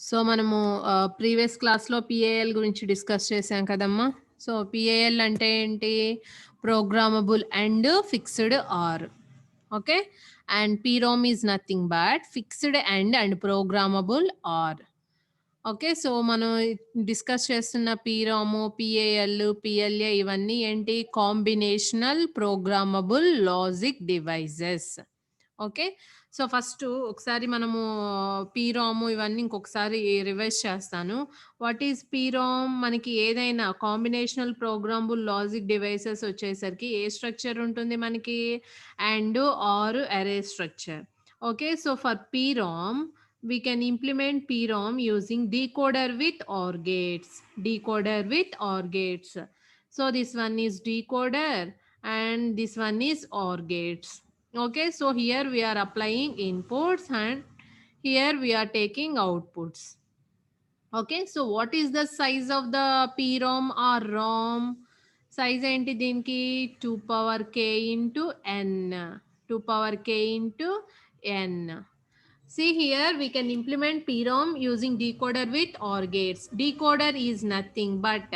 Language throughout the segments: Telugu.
సో, మనము ప్రీవియస్ క్లాస్‌లో పీఏఎల్ గురించి డిస్కస్ చేశాం కదమ్మా! సో, పీఏఎల్ అంటే ఏంటి? Programmable and fixed OR. Okay. And PROM is nothing but fixed and programmable OR. Okay. So, మనం డిస్కస్ చేస్తున్న పీరోము, పీఏఎల్, పీఎల్ఏ ఇవన్నీ ఏంటి? Combinational programmable logic devices. Okay. So, first ఒకసారి మనము పీరాము ఇవన్నీ ఇంకొకసారి రివైజ్ చేస్తాను. What is PROM? మనకి ఏదైనా కాంబినేషనల్ ప్రోగ్రామబుల్ లాజిక్ డివైసెస్ వచ్చేసరికి ఏ స్ట్రక్చర్ ఉంటుంది మనకి? And, or, array structure. Okay. So, for పీరామ్ we can implement PROM using decoder with OR gates. Decoder with OR gates. So this one is decoder and this one is OR gates. Okay, so here we are applying inputs and here we are taking outputs. Okay, so what is the size of the PROM or ROM? Size enti dinki 2 power k into n. 2 power k into n. See here we can implement PROM using decoder with OR gates. Decoder is nothing but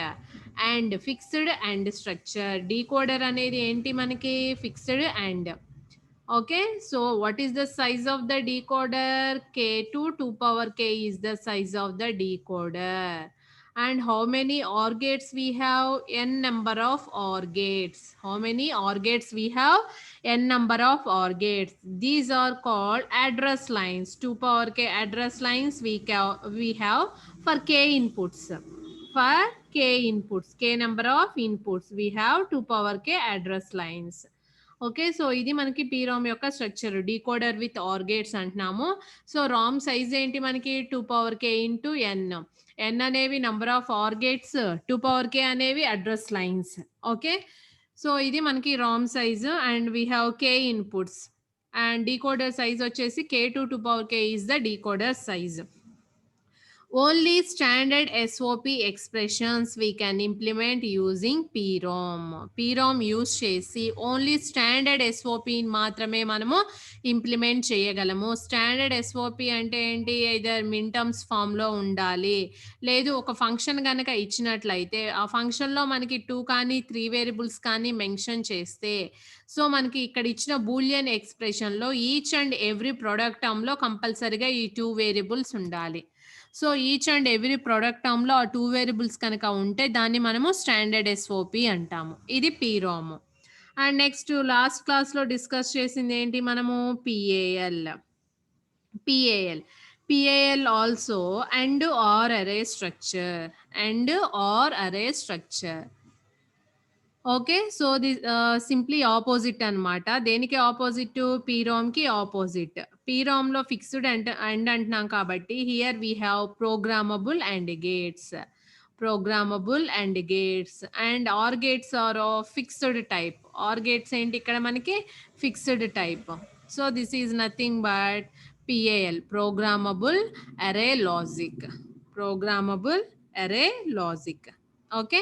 and fixed and structure. Decoder అనేది ఏంటి మనకి fixed and. Okay, so what is the size of the decoder? K2 2 power k is the size of the decoder. And how many OR gates we have? N number of OR gates. How many OR gates we have? N number of OR gates. These are called address lines. 2 power k address lines we have for k inputs. For k inputs, k number of inputs, we have 2 power k address lines. Okay. So, ఇది మనకి పీరామ్ యొక్క structure. Decoder with or gates అంటున్నాము. సో, రామ్ సైజ్ ఏంటి మనకి 2 power K into N. N అనేవి number of are gates, 2 power K అనేవి అడ్రస్ లైన్స్. ఓకే. సో, ఇది మనకి RAM size and we have K inputs and decoder size వచ్చేసి K2 2 power K is the decoder size. Only standard SOP expressions we can implement using PROM. PROM use చేసి ఓన్లీ స్టాండర్డ్ SOP మాత్రమే మనము ఇంప్లిమెంట్ చేయగలము. స్టాండర్డ్ SOP అంటే ఏంటి? ఐదర్ మిన్టర్మ్స్ ఫామ్‌లో ఉండాలి. లేదు ఒక ఫంక్షన్ గనక ఇచ్చినట్లయితే ఆ ఫంక్షన్‌లో మనకి 2 కానీ 3 వేరియబుల్స్ కానీ మెన్షన్ చేస్తే సో మనకి ఇక్కడ ఇచ్చిన బూలియన్ ఎక్స్‌ప్రెషన్‌లో ఈచ్ అండ్ ఎవ్రీ ప్రొడక్ట్ టర్మ్‌లో కంపల్సరీగా ఈ 2 వేరియబుల్స్ ఉండాలి. So each and every product టర్మ్‌లో ఆ 2 వేరియబుల్స్ కనుక ఉంటే దాన్ని మనము స్టాండర్డ్ SOP అంటాము. ఇది పీరామ్. అండ్ నెక్స్ట్ లాస్ట్ క్లాస్‌లో డిస్కస్ చేసింది ఏంటి మనము? PAL. PAL. PAL also and or array structure. And or array structure. Okay. So, simply opposite అన్నమాట. దేనికి ఆపోజిట్? పీరామ్‌కి ఆపోజిట్. పీరామ్‌లో ఫిక్స్డ్ అండ్ అంటున్నాం కాబట్టి here we have programmable and gates. Programmable and gates and are gates are of fixed type. Or gates ఏంటి ఇక్కడ మనకి? Fixed type. So, this is nothing but PAL programmable array logic. Programmable array logic. Okay.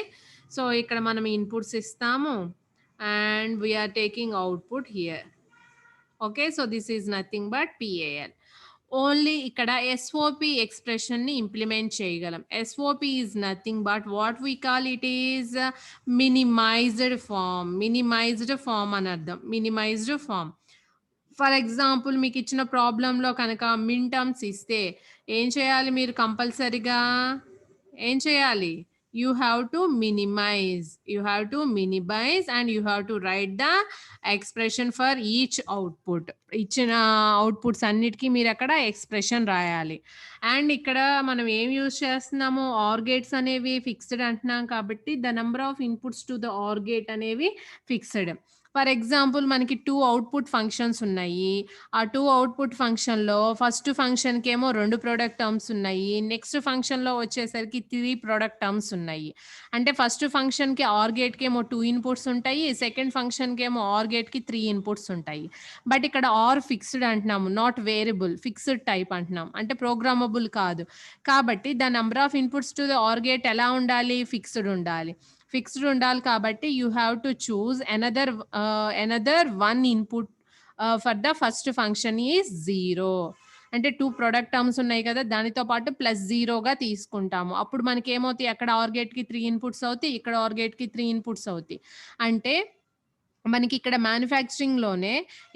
So, ఇక్కడ మనం ఇన్పుట్స్ ఇస్తాము and we are taking output here. Okay. So, this is nothing but PAL. Only ఇక్కడ SOP ఎక్స్‌ప్రెషన్‌ని ఇంప్లిమెంట్ చేయగలం. SOP is nothing but what we call it is minimised form. Minimised form అని అర్థం. Minimised form. ఫర్ ఎగ్జాంపుల్ మీకు ఇచ్చిన ప్రాబ్లమ్‌లో కనుక మిన్ టర్మ్స్ ఇస్తే ఏం చేయాలి మీరు కంపల్సరీగా? ఏం చేయాలి? You have to minimize. You have to minimize and you have to write the expression for each output. ఇచ్చిన అవుట్‌పుట్స్ అన్నిటికి మీరు అక్కడ ఎక్స్‌ప్రెషన్ రాయాలి. అండ్ ఇక్కడ మనం ఏం యూజ్ చేస్తున్నాము? ఆర్ గేట్స్ అనేవి ఫిక్స్డ్ అంటున్నాం కాబట్టి the number of inputs to the OR gate అనేవి ఫిక్స్డ్. ఫర్ ఎగ్జాంపుల్ మనకి 2 అవుట్‌పుట్ ఫంక్షన్స్ ఉన్నాయి. ఆ 2 అవుట్‌పుట్ ఫంక్షన్‌లో ఫస్ట్ ఫంక్షన్‌కేమో 2 ప్రొడక్ట్ టర్మ్స్ ఉన్నాయి. నెక్స్ట్ ఫంక్షన్‌లో వచ్చేసరికి 3 ప్రొడక్ట్ టర్మ్స్ ఉన్నాయి. అంటే ఫస్ట్ ఫంక్షన్‌కి ఆర్ గేట్‌కేమో 2 ఇన్పుట్స్ ఉంటాయి. సెకండ్ ఫంక్షన్‌కేమో ఆర్ గేట్‌కి 3 ఇన్పుట్స్ ఉంటాయి. బట్ ఇక్కడ ఆర్ ఫిక్స్డ్ అంటున్నాము. Not variable. ఫిక్స్డ్ టైప్ అంటున్నాం. అంటే ప్రోగ్రామబుల్ కాదు. కాబట్టి the number of inputs to the OR gate ఎలా ఉండాలి? ఫిక్స్డ్ ఉండాలి. ఫిక్స్డ్ ఉండాలి కాబట్టి you have to choose another one input for the first function is 0. అంటే 2 ప్రొడక్ట్ టర్మ్స్ ఉన్నాయి కదా! దానితో పాటు ప్లస్ 0గా తీసుకుంటాము. అప్పుడు మనకేమవుతాయి అక్కడ ఆర్ గేట్‌కి 3 ఇన్‌పుట్స్ అవుతాయి. ఇక్కడ ఆర్ గేట్‌కి 3 ఇన్‌పుట్స్ అవుతాయి. అంటే మనకిక్కడ మ్యానుఫ్యాక్చరింగ్‌లోనే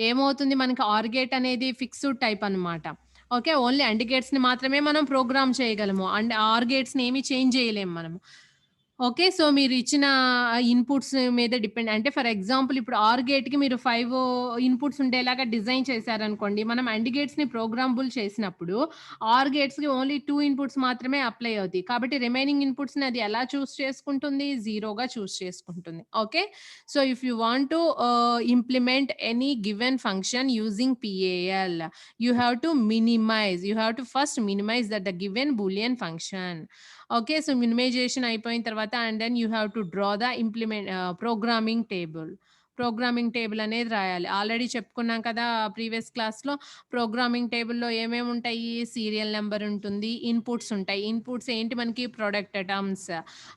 ఏమవుతుంది మనకి ఆర్ గేట్ అనేది ఫిక్స్డ్ టైప్ అనమాట. ఓకే. ఓన్లీ అండ్ గేట్స్‌ని మాత్రమే మనం ప్రోగ్రామ్ చేయగలము. అండ్ ఆర్ గేట్స్‌ని ఏమి చేంజ్ చేయలేము మనము. ఓకే. సో, మీరిచ్చిన ఇన్‌పుట్స్ మీద డిపెండ్ అంటే ఫర్ ఎగ్జాంపుల్ ఇప్పుడు ఆర్ గేట్‌కి మీరు 5 ఇన్‌పుట్స్ ఉండేలాగా డిజైన్ చేశారనుకోండి. మనం అండ్ గేట్స్‌ని ప్రోగ్రామబుల్ చేసినప్పుడు ఆర్ గేట్స్‌కి ఓన్లీ 2 ఇన్‌పుట్స్ మాత్రమే అప్లై అవుతాయి. కాబట్టి రిమైనింగ్ ఇన్‌పుట్స్‌ని అది ఎలా చూస్ చేసుకుంటుంది? 0గా చూస్ చేసుకుంటుంది. Okay. So, if you want to implement any given function using PAL, you have to first minimize that the given boolean function. ఓకే. సో, మినిమైజేషన్ అయిపోయిన తర్వాత and then you have to draw the programming table. Programming table అనేది రాయాలి. ఆల్రెడీ చెప్పుకున్నాం కదా! ప్రీవియస్ క్లాస్‌లో ప్రోగ్రామింగ్ టేబుల్‌లో ఏమేమి ఉంటాయి? సీరియల్ నంబర్ ఉంటుంది. ఇన్‌పుట్స్ ఉంటాయి. ఇన్‌పుట్స్ ఏంటి మనకి ప్రొడక్ట్ టర్మ్స్.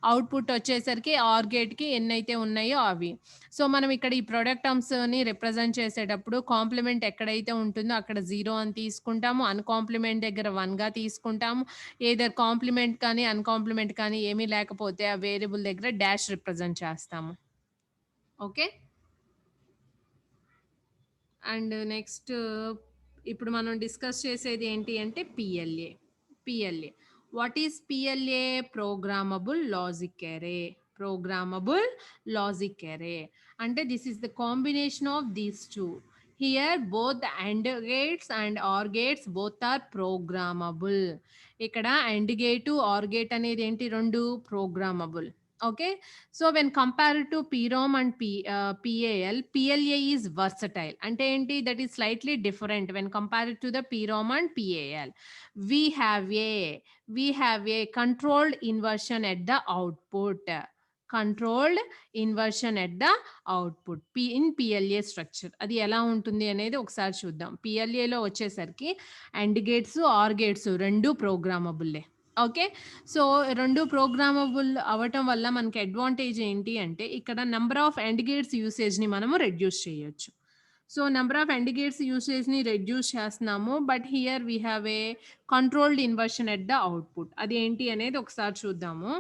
అవుట్‌పుట్ వచ్చేసరికి ఆర్ గేట్‌కి ఎన్నైతే ఉన్నాయో అవి. సో, మనం ఇక్కడ ఈ ప్రొడక్ట్ టర్మ్స్‌ని రిప్రజెంట్ చేసేటప్పుడు కాంప్లిమెంట్ ఎక్కడైతే ఉంటుందో అక్కడ 0 అని తీసుకుంటాము. అన్‌కాంప్లిమెంట్ దగ్గర 1గా తీసుకుంటాము. ఎయిదర్ కాంప్లిమెంట్ కానీ, అన్‌కాంప్లిమెంట్ కానీ ఏమీ లేకపోతే ఆ వేరియబుల్ దగ్గర డాష్ రిప్రజెంట్ చేస్తాము. ఓకే. అండ్ నెక్స్ట్ ఇప్పుడు మనం డిస్కస్ చేసేది ఏంటి అంటే PLA. PLA. What is PLA? Programmable logic array. Programmable logic array. అంటే this is the combination of these 2. Here both and gates and are gates both are programmable. ఇక్కడ అండ్ గేటు, ఆర్ గేట్ అనేది ఏంటి? 2 programmable. Okay. So, when compared to PROM and PAL, PLA is versatile. అంటే ఏంటి? That is slightly different when compared to the PROM and PAL. We have a we have a controlled inversion at the output. Controlled inversion at the output. In PLA structure. అది ఎలా ఉంటుంది అనేది ఒకసారి చూద్దాం. PLAలో వచ్చేసరికి అండ్ గేట్స్, ఆర్ గేట్స్ 2 ప్రోగ్రామబుల్లే. ఓకే. సో, 2 ప్రోగ్రామబుల్ అవ్వటం వల్ల మనకి అడ్వాంటేజ్ ఏంటి అంటే, ఇక్కడ నంబర్ ఆఫ్ ఎండ్ గేట్స్ యూసేజ్‌ని మనము రెడ్యూస్ చేయొచ్చు. So, number of end gates యూసేజ్‌ని రెడ్యూస్ చేస్తున్నాము. But here we have a controlled inversion at the output. అది ఏంటి అనేది ఒకసారి చూద్దాము.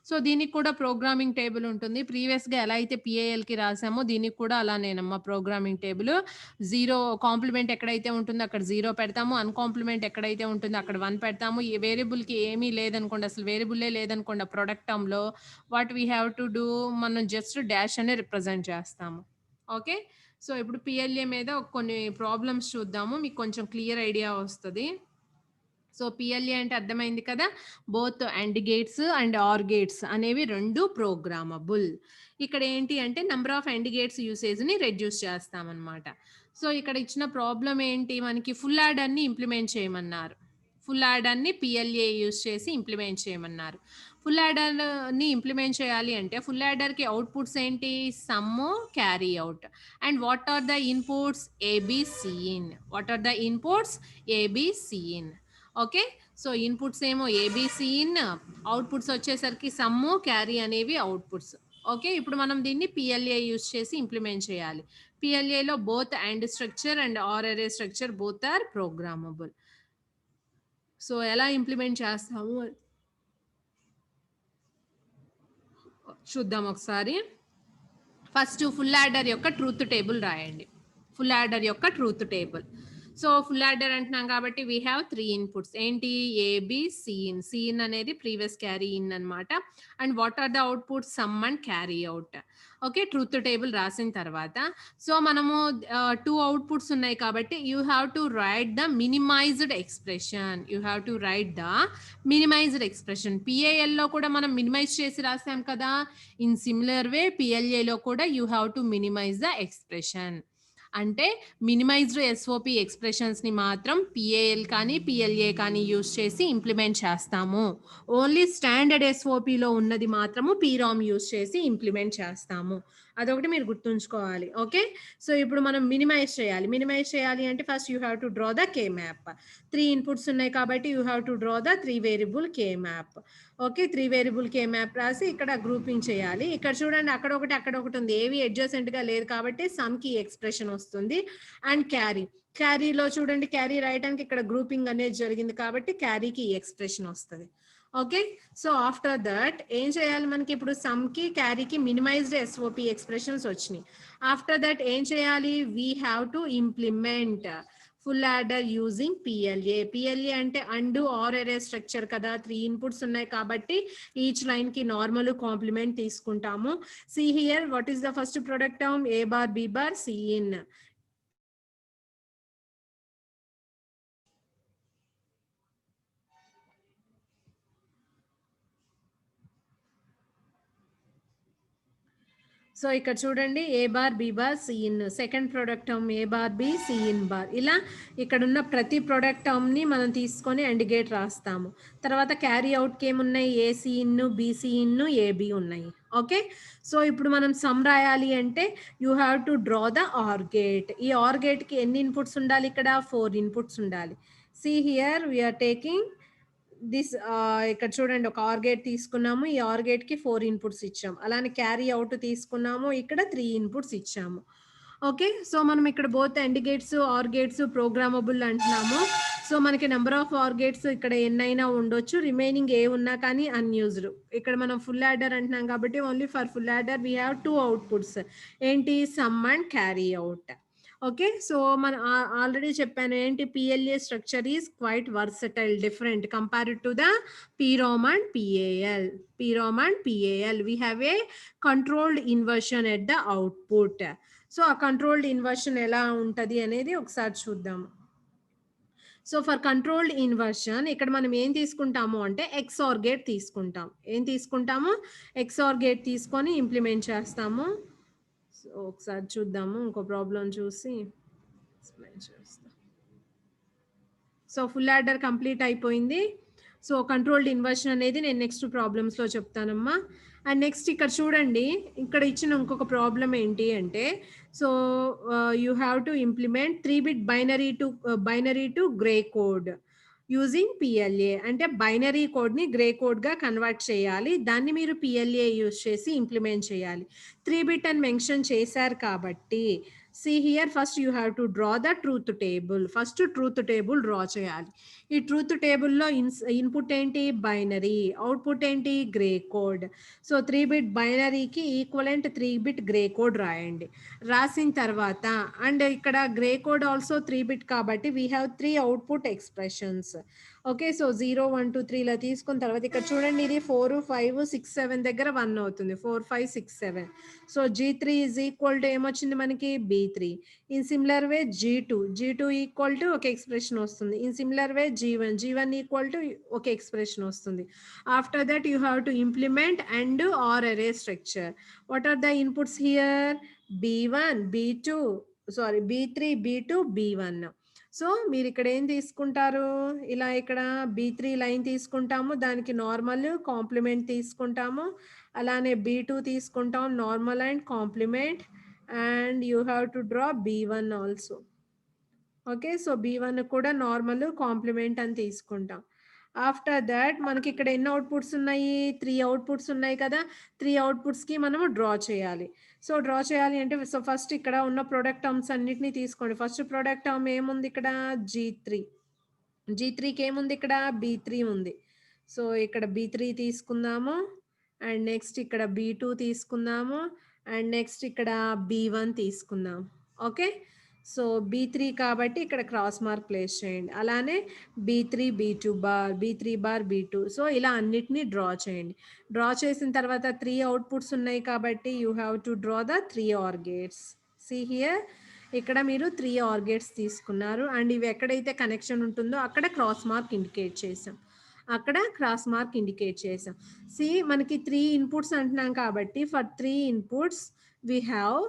సో, దీనికి కూడా ప్రోగ్రామింగ్ టేబుల్ ఉంటుంది. ప్రీవియస్‌గా ఎలా అయితే PAL‌కి రాసామో దీనికి కూడా అలానేనమ్మా ప్రోగ్రామింగ్ టేబుల్. 0 కాంప్లిమెంట్ ఎక్కడైతే ఉంటుందో అక్కడ 0 పెడతాము. అన్‌కాంప్లిమెంట్ ఎక్కడైతే ఉంటుందో అక్కడ 1 పెడతాము. ఈ వేరియబుల్‌కి ఏమీ లేదనుకోండి, అసలు వేరియబులే లేదనుకోండి ఆ ప్రొడక్ట్ టర్మ్‌లో what we have to do మనం జస్ట్ డాష్ అని రిప్రజెంట్ చేస్తాము. ఓకే. సో, ఇప్పుడు PLA మీద కొన్ని ప్రాబ్లమ్స్ చూద్దాము. మీకు కొంచెం క్లియర్ ఐడియా వస్తది. సో, PLA అంటే అర్థమైంది కదా! Both and gates and are gates అనేవి 2 ప్రోగ్రామబుల్. ఇక్కడ ఏంటి అంటే నంబర్ ఆఫ్ అండ్ గేట్స్ యూసేజ్‌ని రెడ్యూస్ చేస్తామన్నమాట. సో, ఇక్కడ ఇచ్చిన ప్రాబ్లమ్ ఏంటి మనకి ఫుల్ యాడర్‌ని ఇంప్లిమెంట్ చేయమన్నారు. ఫుల్ యాడర్‌ని PLA యూజ్ చేసి ఇంప్లిమెంట్ చేయమన్నారు. ఫుల్ యాడర్‌ని ఇంప్లిమెంట్ చేయాలి అంటే ఫుల్ యాడర్‌కి అవుట్‌పుట్స్ ఏంటి? Sum, carry out. And what are the inputs? A B, C in. What are the inputs? A B, C in. Okay. So, inputs ఏమో ఏబీ, సీఇన్. అవుట్‌పుట్స్ వచ్చేసరికి సమ్, క్యారీ అనేవి అవుట్‌పుట్స్. ఓకే. ఇప్పుడు మనం దీన్ని PLA యూజ్ చేసి ఇంప్లిమెంట్ చేయాలి. PLAలో both and structure and or array structure both are programmable. So, ఎలా ఇంప్లిమెంట్ చేస్తాము చూద్దాం ఒకసారి. ఫస్ట్ ఫుల్ యాడర్ యొక్క ట్రూత్ టేబుల్ రాయండి. ఫుల్ యాడర్ యొక్క truth table. So, full adder అంటున్నాం కాబట్టి వి హావ్ 3 ఇన్‌పుట్స్. ఏంటి? A B, C in. సీఇన్ అనేది ప్రీవియస్ క్యారీ ఇన్ అన్నమాట. And what are the outputs? Sum and carry out. Okay. Truth table రాసిన తర్వాత సో, మనము 2 అవుట్‌పుట్స్ ఉన్నాయి కాబట్టి you have to write the minimised expression. You have to write the minimised expression. PAL‌లో కూడా మనం మినిమైజ్ చేసి రాసాం కదా! ఇన్ సిమిలర్ వే PLAలో కూడా you have to minimize the expression. అంటే మినిమైజ్డ్ ఎస్ఓపి ఎక్స్‌ప్రెషన్స్‌ని మాత్రం PAL కానీ, PLA కానీ యూజ్ చేసి ఇంప్లిమెంట్ చేస్తాము. ఓన్లీ స్టాండర్డ్ ఎస్ఓపిలో ఉన్నది మాత్రము PROM యూజ్ చేసి ఇంప్లిమెంట్ చేస్తాము. అదొకటి మీరు గుర్తుంచుకోవాలి. ఓకే. సో ఇప్పుడు మనం మినిమైజ్ చేయాలి. మినిమైజ్ చేయాలి అంటే first you have to draw the K map. 3 inputs ఉన్నాయి కాబట్టి you have to draw the 3 variable K map. Okay. 3 variable K map రాసి ఇక్కడ గ్రూపింగ్ చేయాలి. ఇక్కడ చూడండి అక్కడ ఒకటి ఉంది. ఏవి అడ్జసెంట్‌గా లేదు కాబట్టి సమ్‌కి ఎక్స్‌ప్రెషన్ వస్తుంది. అండ్ క్యారీలో చూడండి క్యారీ రాయడానికి ఇక్కడ గ్రూపింగ్ అనేది జరిగింది కాబట్టి క్యారీకి ఈ ఎక్స్‌ప్రెషన్ వస్తది. ఓకే. సో ఆఫ్టర్ దట్ ఏం చేయాలి మనకి ఇప్పుడు సమ్ కి క్యారీకి మినిమైజ్డ్ ఎస్ఓపి ఎక్స్ప్రెషన్స్ వచ్చినాయి. ఆఫ్టర్ దట్ ఏం చేయాలి we have to implement full adder using PLA అంటే అండు ఆర్ ఎరే స్ట్రక్చర్ కదా 3 ఇన్పుట్స్ ఉన్నాయి కాబట్టి ఈచ్ లైన్ కి నార్మల్ కాంప్లిమెంట్ తీసుకుంటాము. See here what is the first product term A bar B bar C in. So ఇక్కడ చూడండి A bar B bar C in second product term A bar B C in bar ఇలా ఇక్కడ ఉన్న ప్రతి ప్రొడక్ట్ టర్మ్ ని మనం తీసుకొని అండ్ గేట్ రాస్తాము. తర్వాత క్యారీ అవుట్ కి ఏమున్నాయి AC in BC in AB ఉన్నాయి. ఓకే. సో ఇప్పుడు మనం సమ్ రాయాలి అంటే you have to draw the OR gate. ఈ ఆర్ గేట్ కి ఎన్ని ఇన్పుట్స్ ఉండాలి ఇక్కడ 4 ఇన్పుట్స్ ఉండాలి. See here we're taking this ఇక్కడ చూడండి ఒక ఆర్ గేట్ తీసుకున్నాము. ఈ ఆర్ గేట్ కి 4 ఇన్పుట్స్ ఇచ్చాము. అలానే క్యారీ అవుట్ తీసుకున్నాము. ఇక్కడ 3 ఇన్పుట్స్ ఇచ్చాము. ఓకే. సో మనం ఇక్కడ both AND gates are gates programmable అంటున్నాము. సో మనకి నెంబర్ ఆఫ్ ఆర్ గేట్స్ ఇక్కడ ఎన్నైనా ఉండొచ్చు. రిమైనింగ్ ఏ ఉన్నా కానీ అన్యూజ్డ్. ఇక్కడ మనం ఫుల్ యాడర్ అంటున్నాం కాబట్టి only for full adder we have 2 outputs ఏంటి sum and carry out. Okay. So మన ఆల్రెడీ చెప్పాను ఏంటి PLA structure is quite versatile different compared to the PROM and PAL. PROM and PAL we have a controlled inversion at the output. So ఆ కంట్రోల్డ్ ఇన్వర్షన్ ఎలా ఉంటది అనేది ఒకసారి చూద్దాం. సో ఫర్ కంట్రోల్డ్ ఇన్వర్షన్ ఇక్కడ మనం ఏం తీసుకుంటాము అంటే XOR గేట్ తీసుకుంటాం. ఏం తీసుకుంటాము XOR గేట్ తీసుకొని ఇంప్లిమెంట్ చేస్తాము. సో ఒకసారి చూద్దాము ఇంకో ప్రాబ్లం చూసి ఎక్స్ప్లెయిన్ చేస్తా. సో ఫుల్ యాడర్ కంప్లీట్ అయిపోయింది. సో కంట్రోల్డ్ ఇన్వర్షన్ అనేది నేను నెక్స్ట్ ప్రాబ్లమ్స్లో చెప్తానమ్మా. అండ్ నెక్స్ట్ ఇక్కడ చూడండి ఇక్కడ ఇచ్చిన ఇంకొక ప్రాబ్లం ఏంటి అంటే so you have to implement 3-bit binary to grey code using PLA. అంటే బైనరీ కోడ్ని గ్రే కోడ్గా కన్వర్ట్ చేయాలి. దాన్ని మీరు పిఎల్ఏ యూజ్ చేసి ఇంప్లిమెంట్ చేయాలి. 3-bit అని మెన్షన్ చేశారు కాబట్టి see here first you have to draw the truth table. First truth table draw చేయాలి. ఈ ట్రూత్ టేబుల్లో ఇన్పుట్ ఏంటి బైనరీ, అవుట్పుట్ ఏంటి గ్రే కోడ్. సో 3-bit బైనరీకి ఈక్వలెంట్ 3-bit గ్రే కోడ్ రాయండి. రాసిన తర్వాత అండ్ ఇక్కడ గ్రే కోడ్ ఆల్సో 3-bit కాబట్టి we have 3 output expressions. Okay. So 0 1 2 3 ఇలా తీసుకున్న తర్వాత ఇక్కడ చూడండి ఇది 4 5 6 7 దగ్గర 1 అవుతుంది 4 5 6 7. So G3 is equal to ఏమొచ్చింది మనకి B3. In similar way G2 equal to ఒక ఎక్స్ప్రెషన్ వస్తుంది. In similar way G1 equal to ఒక ఎక్స్ప్రెషన్ వస్తుంది. After that you have to implement and or array structure. What are the inputs here B1 B2 B3 B2 B1. సో మీరు ఇక్కడ ఏం తీసుకుంటారు ఇలా ఇక్కడ B3 లైన్ తీసుకుంటాము దానికి నార్మల్ కాంప్లిమెంట్ తీసుకుంటాము. అలానే B2 తీసుకుంటాం normal and complement and you have to draw B1 also. Okay. So B1 కూడా నార్మల్ కాంప్లిమెంట్ అని తీసుకుంటాం. ఆఫ్టర్ దట్ మనకి ఇక్కడ ఎన్ని అవుట్పుట్స్ ఉన్నాయి 3 అవుట్పుట్స్ ఉన్నాయి కదా 3 అవుట్పుట్స్కి మనము డ్రా చేయాలి. సో డ్రా చేయాలి అంటే సో ఫస్ట్ ఇక్కడ ఉన్న ప్రొడక్ట్ టర్మ్స్ అన్నిటిని తీసుకోండి. ఫస్ట్ ప్రొడక్ట్ టర్మ్ ఏముంది ఇక్కడ G3కి ఏముంది ఇక్కడ B3 ఉంది. సో ఇక్కడ B3 తీసుకుందాము అండ్ నెక్స్ట్ ఇక్కడ B2 తీసుకుందాము అండ్ నెక్స్ట్ ఇక్కడ B1 తీసుకుందాం. ఓకే. సో B3 కాబట్టి ఇక్కడ క్రాస్ మార్క్ ప్లేస్ చేయండి. అలానే B3 B2 bar B3 bar B2. So ఇలా అన్నిటినీ డ్రా చేయండి. డ్రా చేసిన తర్వాత 3 అవుట్పుట్స్ ఉన్నాయి కాబట్టి you have to draw the 3 OR gates. See here ఇక్కడ మీరు 3 ఆర్ గేట్స్ తీసుకున్నారు అండ్ ఇవి ఎక్కడైతే కనెక్షన్ ఉంటుందో అక్కడ క్రాస్ మార్క్ ఇండికేట్ చేసాం. సి మనకి 3 ఇన్పుట్స్ అంటున్నాం కాబట్టి ఫర్ 3 ఇన్పుట్స్ వీ హ్యావ్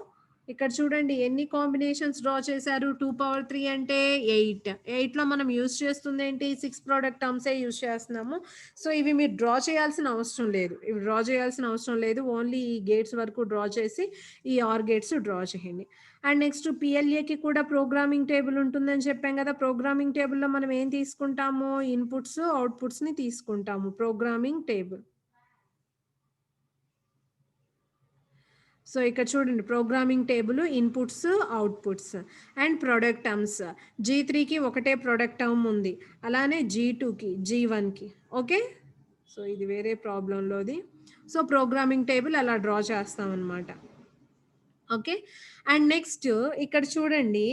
ఇక్కడ చూడండి ఎన్ని కాంబినేషన్స్ డ్రా చేశారు. 2 పవర్ 3 అంటే 8. 8లో మనం యూజ్ చేస్తుంది ఏంటి 6 ప్రోడక్ట్ టర్మ్సే యూజ్ చేస్తున్నాము. సో ఇవి మీరు డ్రా చేయాల్సిన అవసరం లేదు. ఇవి డ్రా చేయాల్సిన అవసరం లేదు. ఓన్లీ ఈ గేట్స్ వరకు డ్రా చేసి ఈ ఆర్ గేట్స్ డ్రా చేయండి. అండ్ నెక్స్ట్ పిఎల్ఏకి కూడా ప్రోగ్రామింగ్ టేబుల్ ఉంటుందని చెప్పాం కదా. ప్రోగ్రామింగ్ టేబుల్లో మనం ఏం తీసుకుంటాము, ఇన్పుట్స్ అవుట్పుట్స్ని తీసుకుంటాము. Programming table. సో ఇక్కడ చూడండి programming table, inputs outputs and product terms. G3కి ఒకటే ప్రొడక్ట్ టర్మ్ ఉంది, అలానే G2కి G1కి. ఓకే, సో ఇది వేరే ప్రాబ్లంలోది. సో ప్రోగ్రామింగ్ టేబుల్ అలా డ్రా చేస్తాం అనమాట. ఓకే, అండ్ నెక్స్ట్ ఇక్కడ చూడండి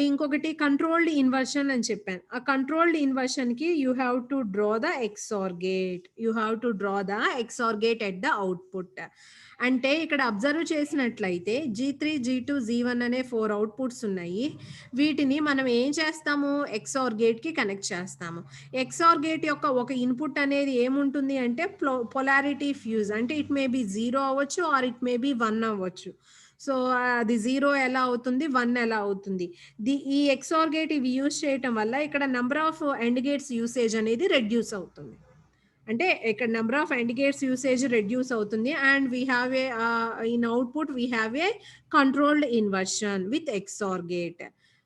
ఇంకొకటి కంట్రోల్డ్ ఇన్వర్షన్ అని చెప్పాను. ఆ కంట్రోల్డ్ ఇన్వర్షన్ కి you have to draw the XOR gate. You have to draw the XOR gate at the output. అంటే ఇక్కడ అబ్జర్వ్ చేసినట్లయితే G3, G2, G1 అనే 4 అవుట్పుట్స్ ఉన్నాయి. వీటిని మనం ఏం చేస్తాము, XOR గేట్ కి కనెక్ట్ చేస్తాము. XOR గేట్ యొక్క ఒక ఇన్పుట్ అనేది ఏముంటుంది అంటే పొలారిటీ ఫ్యూజ్. అంటే ఇట్ మే బి 0 అవ్వచ్చు ఆర్ ఇట్ మే బి 1 అవ్వచ్చు. సో అది 0 ఎలా అవుతుంది, 1 ఎలా అవుతుంది. ఈ XOR గేట్ ఇవి యూజ్ చేయటం వల్ల ఇక్కడ number of end gates usage అనేది రెడ్యూస్ అవుతుంది. అంటే ఇక్కడ number of end gates usage reduce అవుతుంది. And we have a in output we have a controlled inversion with XOR gate.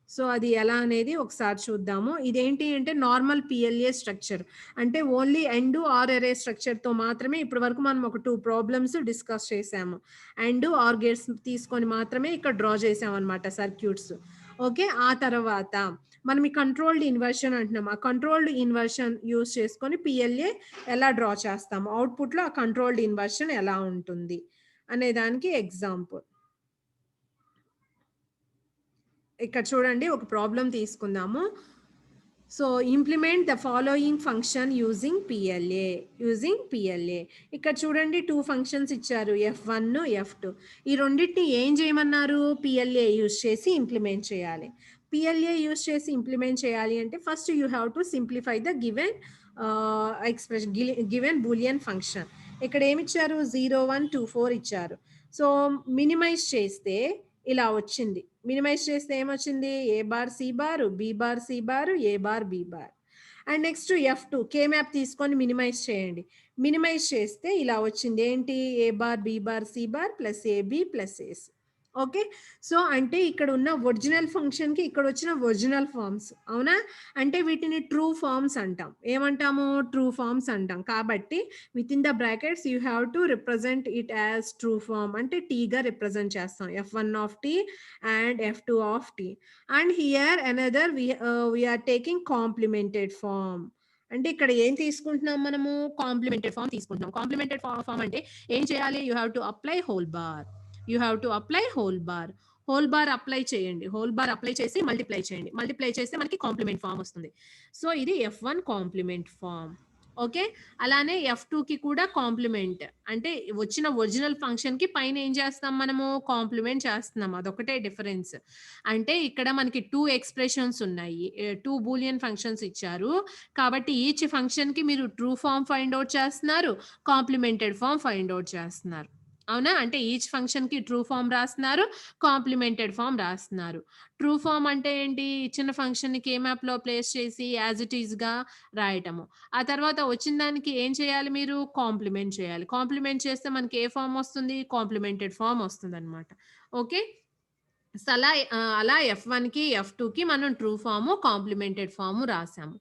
So అది ఎలా అనేది ఒకసారి చూద్దాము. ఇదేంటి అంటే నార్మల్ పిఎల్ఏ స్ట్రక్చర్. అంటే ఓన్లీ ఎండ్ ఆర్ ఎరే స్ట్రక్చర్తో మాత్రమే ఇప్పటి వరకు మనం ఒక 2 ప్రాబ్లమ్స్ డిస్కస్ చేసాము. ఎండ్ ఆర్ గేట్స్ తీసుకొని మాత్రమే ఇక్కడ డ్రా చేసాం అనమాట సర్క్యూట్స్. ఓకే, ఆ తర్వాత మనం ఈ కంట్రోల్డ్ ఇన్వర్షన్ అంటున్నాం. ఆ కంట్రోల్డ్ ఇన్వర్షన్ యూజ్ చేసుకొని పిఎల్ఏ ఎలా డ్రా చేస్తాము, అవుట్పుట్లో ఆ కంట్రోల్డ్ ఇన్వర్షన్ ఎలా ఉంటుంది అనే దానికి ఎగ్జాంపుల్. ఇక్కడ చూడండి ఒక ప్రాబ్లం తీసుకుందాము. So implement the following function using PLA. ఇక్కడ చూడండి 2 ఫంక్షన్స్ ఇచ్చారు, F1, F2. ఈ రెండింటిని ఏం చేయమన్నారు, పిఎల్ఏ యూజ్ చేసి ఇంప్లిమెంట్ చేయాలి. పిఎల్ఏ యూజ్ చేసి ఇంప్లిమెంట్ చేయాలి అంటే first you have to simplify the given expression, given Boolean function. ఇక్కడ ఏమి ఇచ్చారు, 0, 1, 2, 4 ఇచ్చారు. సో మినిమైజ్ చేస్తే ఇలా వచ్చింది. మినిమైజ్ చేస్తే ఏమొచ్చింది, A bar C bar, B bar C bar, A bar B bar. And next F2 K map తీసుకొని మినిమైజ్ చేయండి. మినిమైజ్ చేస్తే ఇలా వచ్చింది ఏంటి, A bar B bar C bar plus AB plus AC. Okay, so అంటే ఇక్కడ ఉన్న ఒరిజినల్ ఫంక్షన్కి ఇక్కడ వచ్చిన ఒరిజినల్ ఫార్మ్స్. అవునా, అంటే వీటిని ట్రూ ఫార్మ్స్ అంటాం. ఏమంటాము, ట్రూ ఫార్మ్స్ అంటాం. కాబట్టి with in the brackets you have to represent it as true form. అంటే టీగా రిప్రజెంట్ చేస్తాం, F1 of T and F2 of T. And here another we're taking complemented form. అంటే ఇక్కడ ఏం తీసుకుంటున్నాం మనము, కాంప్లిమెంటెడ్ ఫార్మ్ తీసుకుంటున్నాం. కాంప్లిమెంటెడ్ ఫార్మ్ అంటే ఏం చేయాలి, you have to apply whole bar. You have to apply whole bar apply చేయండి. హోల్ బార్ అప్లై చేసి మల్టిప్లై చేయండి. మల్టిప్లై చేస్తే మనకి కాంప్లిమెంట్ ఫామ్ వస్తుంది. సో ఇది F1 కాంప్లిమెంట్ ఫామ్. ఓకే, అలానే F2కి కూడా కాంప్లిమెంట్ అంటే వచ్చిన ఒరిజినల్ ఫంక్షన్కి పైన ఏం చేస్తాం మనము, కాంప్లిమెంట్ చేస్తున్నాం. అదొకటే డిఫరెన్స్. అంటే ఇక్కడ మనకి 2 ఎక్స్ప్రెషన్స్ ఉన్నాయి, 2 బూలియన్ ఫంక్షన్స్ ఇచ్చారు. కాబట్టి ఈచ్ ఫంక్షన్కి మీరు ట్రూ ఫామ్ ఫైండ్ అవుట్ చేస్తున్నారు, కాంప్లిమెంటెడ్ ఫామ్ ఫైండ్ అవుట్ చేస్తున్నారు. అవునా, అంటే ఈచ్ ఫంక్షన్కి ట్రూ ఫామ్ రాస్తున్నారు, కాంప్లిమెంటెడ్ ఫామ్ రాస్తున్నారు. ట్రూ ఫామ్ అంటే ఏంటి, ఇచ్చిన ఫంక్షన్ని కే మ్యాప్లో ప్లేస్ చేసి యాజ్ ఇట్ ఈస్గా రాయటము. ఆ తర్వాత వచ్చిన దానికి ఏం చేయాలి, మీరు కాంప్లిమెంట్ చేయాలి. కాంప్లిమెంట్ చేస్తే మనకి ఏ ఫామ్ వస్తుంది, కాంప్లిమెంటెడ్ ఫామ్ వస్తుంది అనమాట. ఓకే, అలా F1కి F2కి మనం ట్రూ ఫాము కాంప్లిమెంటెడ్ ఫాము రాసాము.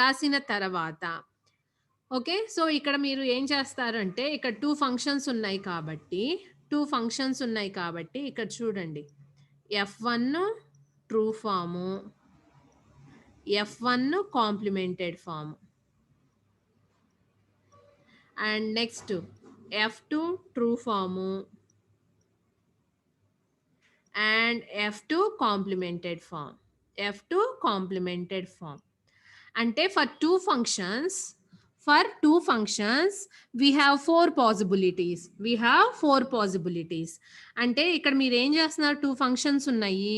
రాసిన తర్వాత ఓకే, సో ఇక్కడ మీరు ఏం చేస్తారంటే ఇక్కడ 2 ఫంక్షన్స్ ఉన్నాయి కాబట్టి ఇక్కడ చూడండి F1 true form, F1 complemented form, and next F2 true form and F2 complemented form. అంటే for two functions we have 4 possibilities. అంటే ఇక్కడ మీరు ఏం చేస్తున్నారు, 2 ఫంక్షన్స్ ఉన్నాయి.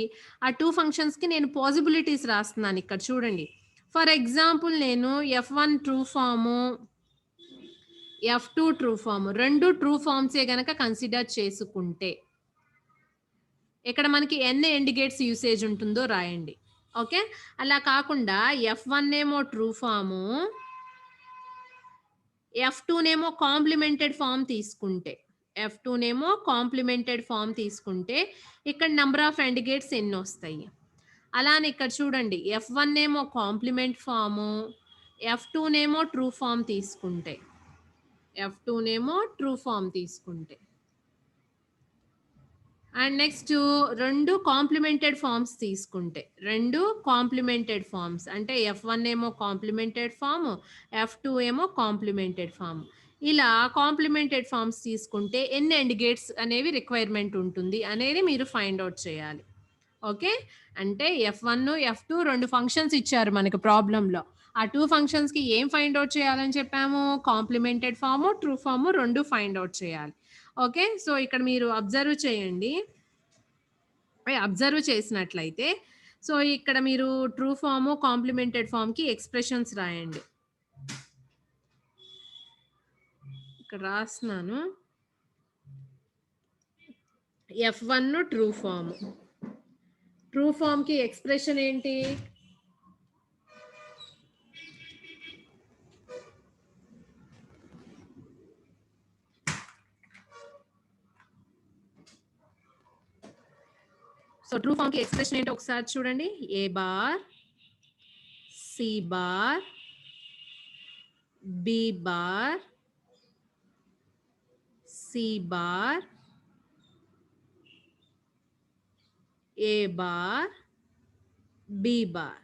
ఆ 2 ఫంక్షన్స్కి నేను పాసిబిలిటీస్ రాస్తున్నాను. ఇక్కడ చూడండి, ఫర్ ఎగ్జాంపుల్ నేను F1 true form, F2 true form, 2 true ఫామ్సే గనక కన్సిడర్ చేసుకుంటే ఇక్కడ మనకి ఎన్ని ఎండ్ గేట్స్ యూసేజ్ ఉంటుందో రాయండి. ఓకే. అలా కాకుండా F1 ఏమో ట్రూ ఫాము, F2 నేమో కాంప్లిమెంటెడ్ ఫార్మ్ తీసుకుంటే, F2 నేమో కాంప్లిమెంటెడ్ ఫార్మ్ తీసుకుంటే ఇక్కడ నంబర్ ఆఫ్ ఎండ్ గేట్స్ ఎన్నొస్తాయి. అలానే ఇక్కడ చూడండి F1 ఏమో కాంప్లిమెంట్ ఫాము, F2 నేమో ట్రూ ఫార్మ్ తీసుకుంటే, F2 నేమో ట్రూ ఫార్మ్ తీసుకుంటే అండ్ నెక్స్ట్ 2 కాంప్లిమెంటెడ్ ఫార్మ్స్ తీసుకుంటే, 2 కాంప్లిమెంటెడ్ ఫార్మ్స్ అంటే F1 ఏమో కాంప్లిమెంటెడ్ ఫార్మ్, F2 ఏమో కాంప్లిమెంటెడ్ ఫార్మ్. ఇలా కాంప్లిమెంటెడ్ ఫార్మ్స్ తీసుకుంటే ఎన్ని ఎండ్ గేట్స్ అనేవి రిక్వైర్మెంట్ ఉంటుంది అనేది మీరు ఫైండ్ అవుట్ చేయాలి. ఓకే. అంటే F1, F2 2 ఫంక్షన్స్ ఇచ్చారు మనకి ప్రాబ్లమ్‌లో. ఆ 2 ఫంక్షన్స్‌కి ఏం ఫైండ్ అవుట్ చేయాలని చెప్పాము? Complemented form, true form 2 find out చేయాలి. ఓకే. సో, ఇక్కడ మీరు అబ్జర్వ్ చేయండి. అబ్జర్వ్ చేసినట్లయితే సో, ఇక్కడ మీరు ట్రూ ఫార్మ్, కాంప్లిమెంటెడ్ ఫార్మ్‌కి ఎక్స్‌ప్రెషన్స్ రాయండి. ఇక్కడ రాస్తున్నాను. F1 true form. ట్రూ ఫార్మ్‌కి ఎక్స్‌ప్రెషన్ ఏంటి? సో, ట్రూ ఫార్మ్‌కి ఎక్స్‌ప్రెషన్ ఏంటో ఒకసారి చూడండి. A bar, C bar, B bar, C bar, A bar, B bar.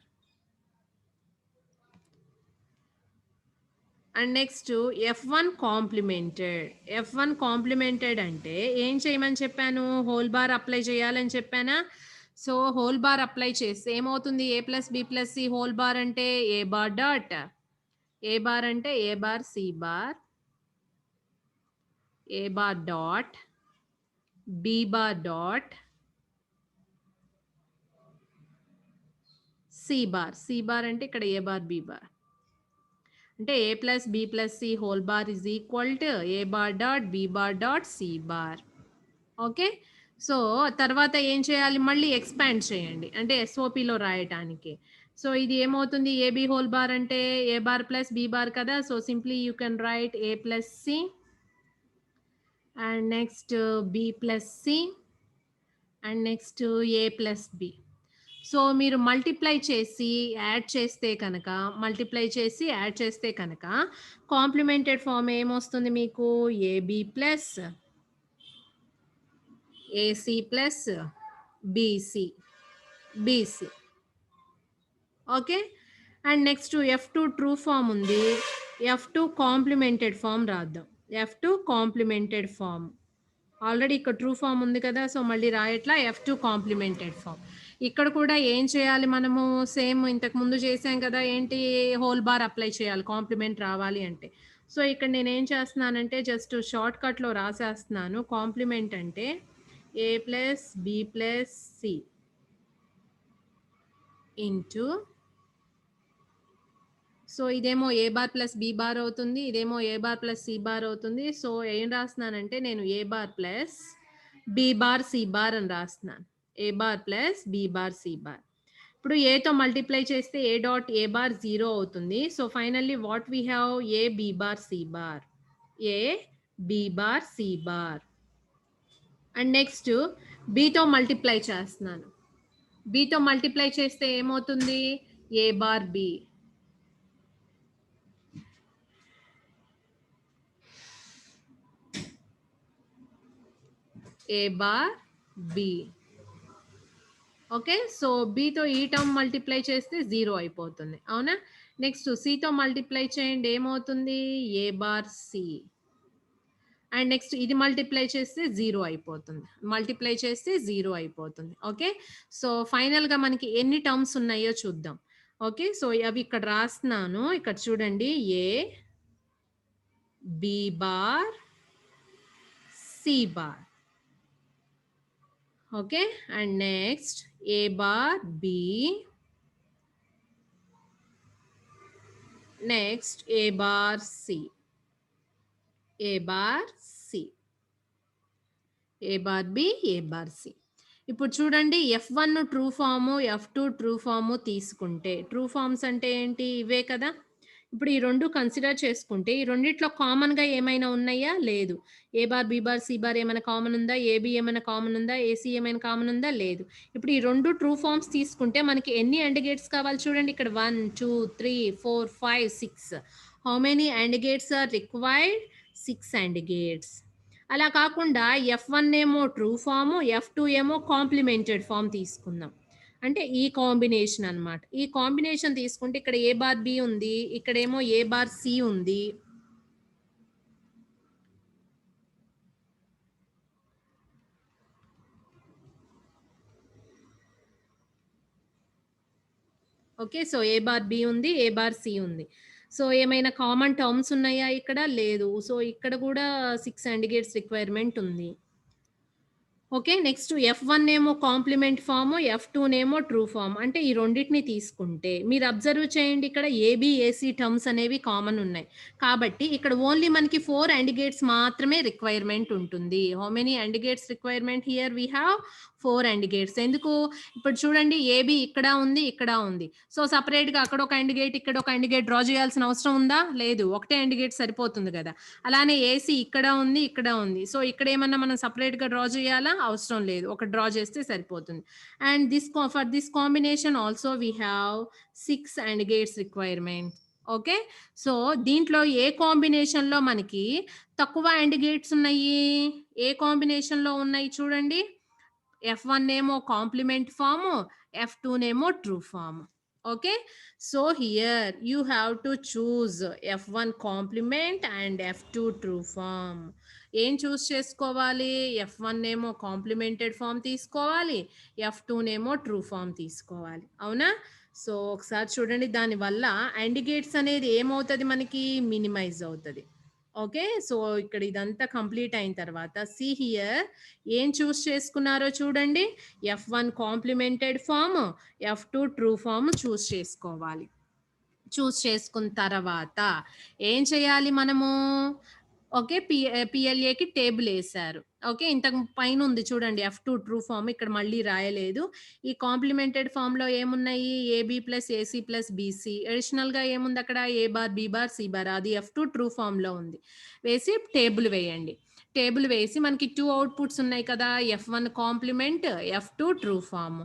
And next F1 complemented. F1 complemented అంటే ఏం చేయమని చెప్పాను? హోల్ బార్ అప్లై చేయాలని చెప్పానా? సో, హోల్ బార్ అప్లై చేస్తే ఏమవుతుంది? A plus B plus C whole bar అంటే A bar dot, A bar అంటే A bar C bar, A bar dot, B bar dot, C bar. C bar అంటే ఇక్కడ ఏ బార్ బి బార్. అంటే A plus B plus C whole bar is equal to A bar dot B bar dot C bar. Okay. So, తర్వాత ఏం చేయాలి? మళ్ళీ ఎక్స్పాండ్ చేయండి. అంటే ఎస్ఓపిలో రాయటానికి. సో, ఇది ఏమవుతుంది? ఏబి హోల్ బార్ అంటే A bar plus B bar కదా! So, simply you can write A plus C and next B plus C and next A plus B. So, మీరు మల్టిప్లై చేసి యాడ్ చేస్తే కనుక, మల్టిప్లై చేసి యాడ్ చేస్తే కనుక కాంప్లిమెంటెడ్ ఫార్మ్ ఏమొస్తుంది మీకు? AB plus AC plus BC, BC. Okay. And next F2 true form ఉంది. F2 కాంప్లిమెంటెడ్ ఫార్మ్ రాద్దాం. F2 complemented form. ఆల్రెడీ ఇక్కడ ట్రూ ఫార్మ్ ఉంది కదా! సో, మళ్ళీ రాయట్లా F2 కాంప్లిమెంటెడ్ ఫార్మ్. ఇక్కడ కూడా ఏం చేయాలి మనము? సేమ్ ఇంతకు ముందు చేసాం కదా! ఏంటి? హోల్ బార్ అప్లై చేయాలి కాంప్లిమెంట్ రావాలి అంటే. సో, ఇక్కడ నేనేం చేస్తున్నానంటే జస్ట్ షార్ట్ కట్‌లో రాసేస్తున్నాను. కాంప్లిమెంట్ అంటే A plus B plus C into so, ఇదేమో A bar plus B bar అవుతుంది. ఇదేమో A bar plus C bar అవుతుంది. సో, ఏం రాస్తున్నానంటే నేను A bar plus B bar C bar అని రాస్తున్నాను. A bar plus B bar C bar. ఇప్పుడు ఏతో మల్టిప్లై చేస్తే ఏ డాట్ ఏ బార్ 0 అవుతుంది. So, finally what we have? A B bar C bar. A B bar C bar. And next బితో మల్టిప్లై చేస్తున్నాను. బితో మల్టిప్లై చేస్తే ఏమవుతుంది? A bar B. A bar B. Okay. So, బితో ఈ టర్మ్ మల్టిప్లై చేస్తే 0 అయిపోతుంది. అవునా? నెక్స్ట్ సితో మల్టిప్లై చేయండి. ఏమవుతుంది? A bar C. And next ఇది మల్టిప్లై చేస్తే 0 అయిపోతుంది. మల్టిప్లై చేస్తే 0 అయిపోతుంది. ఓకే. సో, ఫైనల్‌గా మనకి ఎన్ని టర్మ్స్ ఉన్నాయో చూద్దాం. ఓకే. సో, అవి ఇక్కడ రాస్తున్నాను. ఇక్కడ చూడండి. A, B bar, C bar. Okay. And next A bar B, next A bar C, A bar C, A bar B, A bar C. ఇప్పుడు చూడండి F1 true form, F2 true form తీసుకుంటే, ట్రూ ఫార్మ్స్ అంటే ఏంటి? ఇవే కదా! ఇప్పుడు ఈ 2 కన్సిడర్ చేసుకుంటే, ఈ రెండిట్లో కామన్‌గా ఏమైనా ఉన్నాయా? లేదు. A bar, B bar, C bar ఏమైనా కామన్ ఉందా? ఏబీ ఏమైనా కామన్ ఉందా? ఏసీ ఏమైనా కామన్ ఉందా? లేదు. ఇప్పుడు ఈ 2 ట్రూ ఫార్మ్స్ తీసుకుంటే మనకి ఎన్ని AND గేట్స్ కావాలి చూడండి. ఇక్కడ 1, 2, 3, 4, 5, 6. How many AND gates are required? 6 AND gates. అలా కాకుండా F1 ఏమో ట్రూ ఫార్మ్, F2 ఏమో కాంప్లిమెంటెడ్ ఫార్మ్ తీసుకుందాం. అంటే ఈ కాంబినేషన్ అన్నమాట. ఈ కాంబినేషన్ తీసుకుంటే ఇక్కడ ఏ బార్ బి ఉంది, ఇక్కడేమో ఏ బార్ సి ఉంది. ఓకే. సో ఏ బార్ బి ఉంది, ఏ బార్ సి ఉంది. సో ఏమైనా కామన్ టర్మ్స్ ఉన్నాయా ఇక్కడ? లేదు. సో ఇక్కడ కూడా 6 AND గేట్స్ రిక్వైర్మెంట్ ఉంది. ఓకే. నెక్స్ట్ F1 ఏమో కాంప్లిమెంట్ ఫార్మ్, F2 నేమో ట్రూ ఫార్మ్. అంటే ఈ రెండిటిని తీసుకుంటే మీరు అబ్జర్వ్ చేయండి, ఇక్కడ ఏబీ, ఏసీ టర్మ్స్ అనేవి కామన్ ఉన్నాయి. కాబట్టి ఇక్కడ ఓన్లీ మనకి 4 AND గేట్స్ మాత్రమే రిక్వైర్మెంట్ ఉంటుంది. How many AND gates requirement here we have? 4 AND gates. ఎందుకు? ఇప్పుడు చూడండి, ఏబీ ఇక్కడ ఉంది, ఇక్కడ ఉంది. సో సెపరేట్‌గా అక్కడ ఒక AND గేట్, ఇక్కడ ఒక AND గేట్ డ్రా చేయాల్సిన అవసరం ఉందా? లేదు. ఒకటే AND గేట్ సరిపోతుంది కదా! అలానే ఏసీ ఇక్కడ ఉంది, ఇక్కడ ఉంది. సో ఇక్కడ ఏమన్నా మనం సెపరేట్‌గా డ్రా చేయాలా? అవసరం లేదు. ఒకటి డ్రా చేస్తే సరిపోతుంది. And for this combination also we have 6 AND gates requirement. Okay. So దీంట్లో ఏ కాంబినేషన్‌లో మనకి తక్కువ AND గేట్స్ ఉన్నాయి? ఏ కాంబినేషన్‌లో ఉన్నాయి చూడండి. F1 నేమో కాంప్లిమెంట్ ఫార్మ్, F2 నేమో true form. Okay. So here you have to choose F1 complement and F2 true form. ఏం చూస్ చేసుకోవాలి? F1 నేమో కాంప్లిమెంటెడ్ ఫార్మ్ తీసుకోవాలి, F2 నేమో ట్రూ ఫార్మ్ తీసుకోవాలి. అవునా? సో ఒకసారి చూడండి, దానివల్ల AND గేట్స్ అనేది ఏమవుతుంది మనకి? మినిమైజ్ అవుతుంది. ఓకే. సో ఇక్కడ ఇదంతా కంప్లీట్ అయిన తర్వాత సి హియర్ ఏం చూస్ చేసుకున్నారో చూడండి. F1 complemented form, F2 true form choose చేసుకోవాలి. చూస్ చేసుకున్న తర్వాత ఏం చేయాలి మనము? ఓకే. పిఎల్ఏకి టేబుల్ వేశారు. ఓకే. ఇంతకు పైన ఉంది చూడండి, F2 ట్రూ ఫార్మ్ ఇక్కడ మళ్ళీ రాయలేదు. ఈ కాంప్లిమెంటెడ్ ఫార్మ్‌లో ఏమున్నాయి? AB plus AC plus BC. అడిషనల్‌గా ఏముంది అక్కడ? A bar, B bar, C bar. అది F2 ట్రూ ఫార్మ్‌లో ఉంది. వేసి టేబుల్ వేయండి. టేబుల్ వేసి మనకి 2 అవుట్‌పుట్స్ ఉన్నాయి కదా! F1 complement, F2 true form.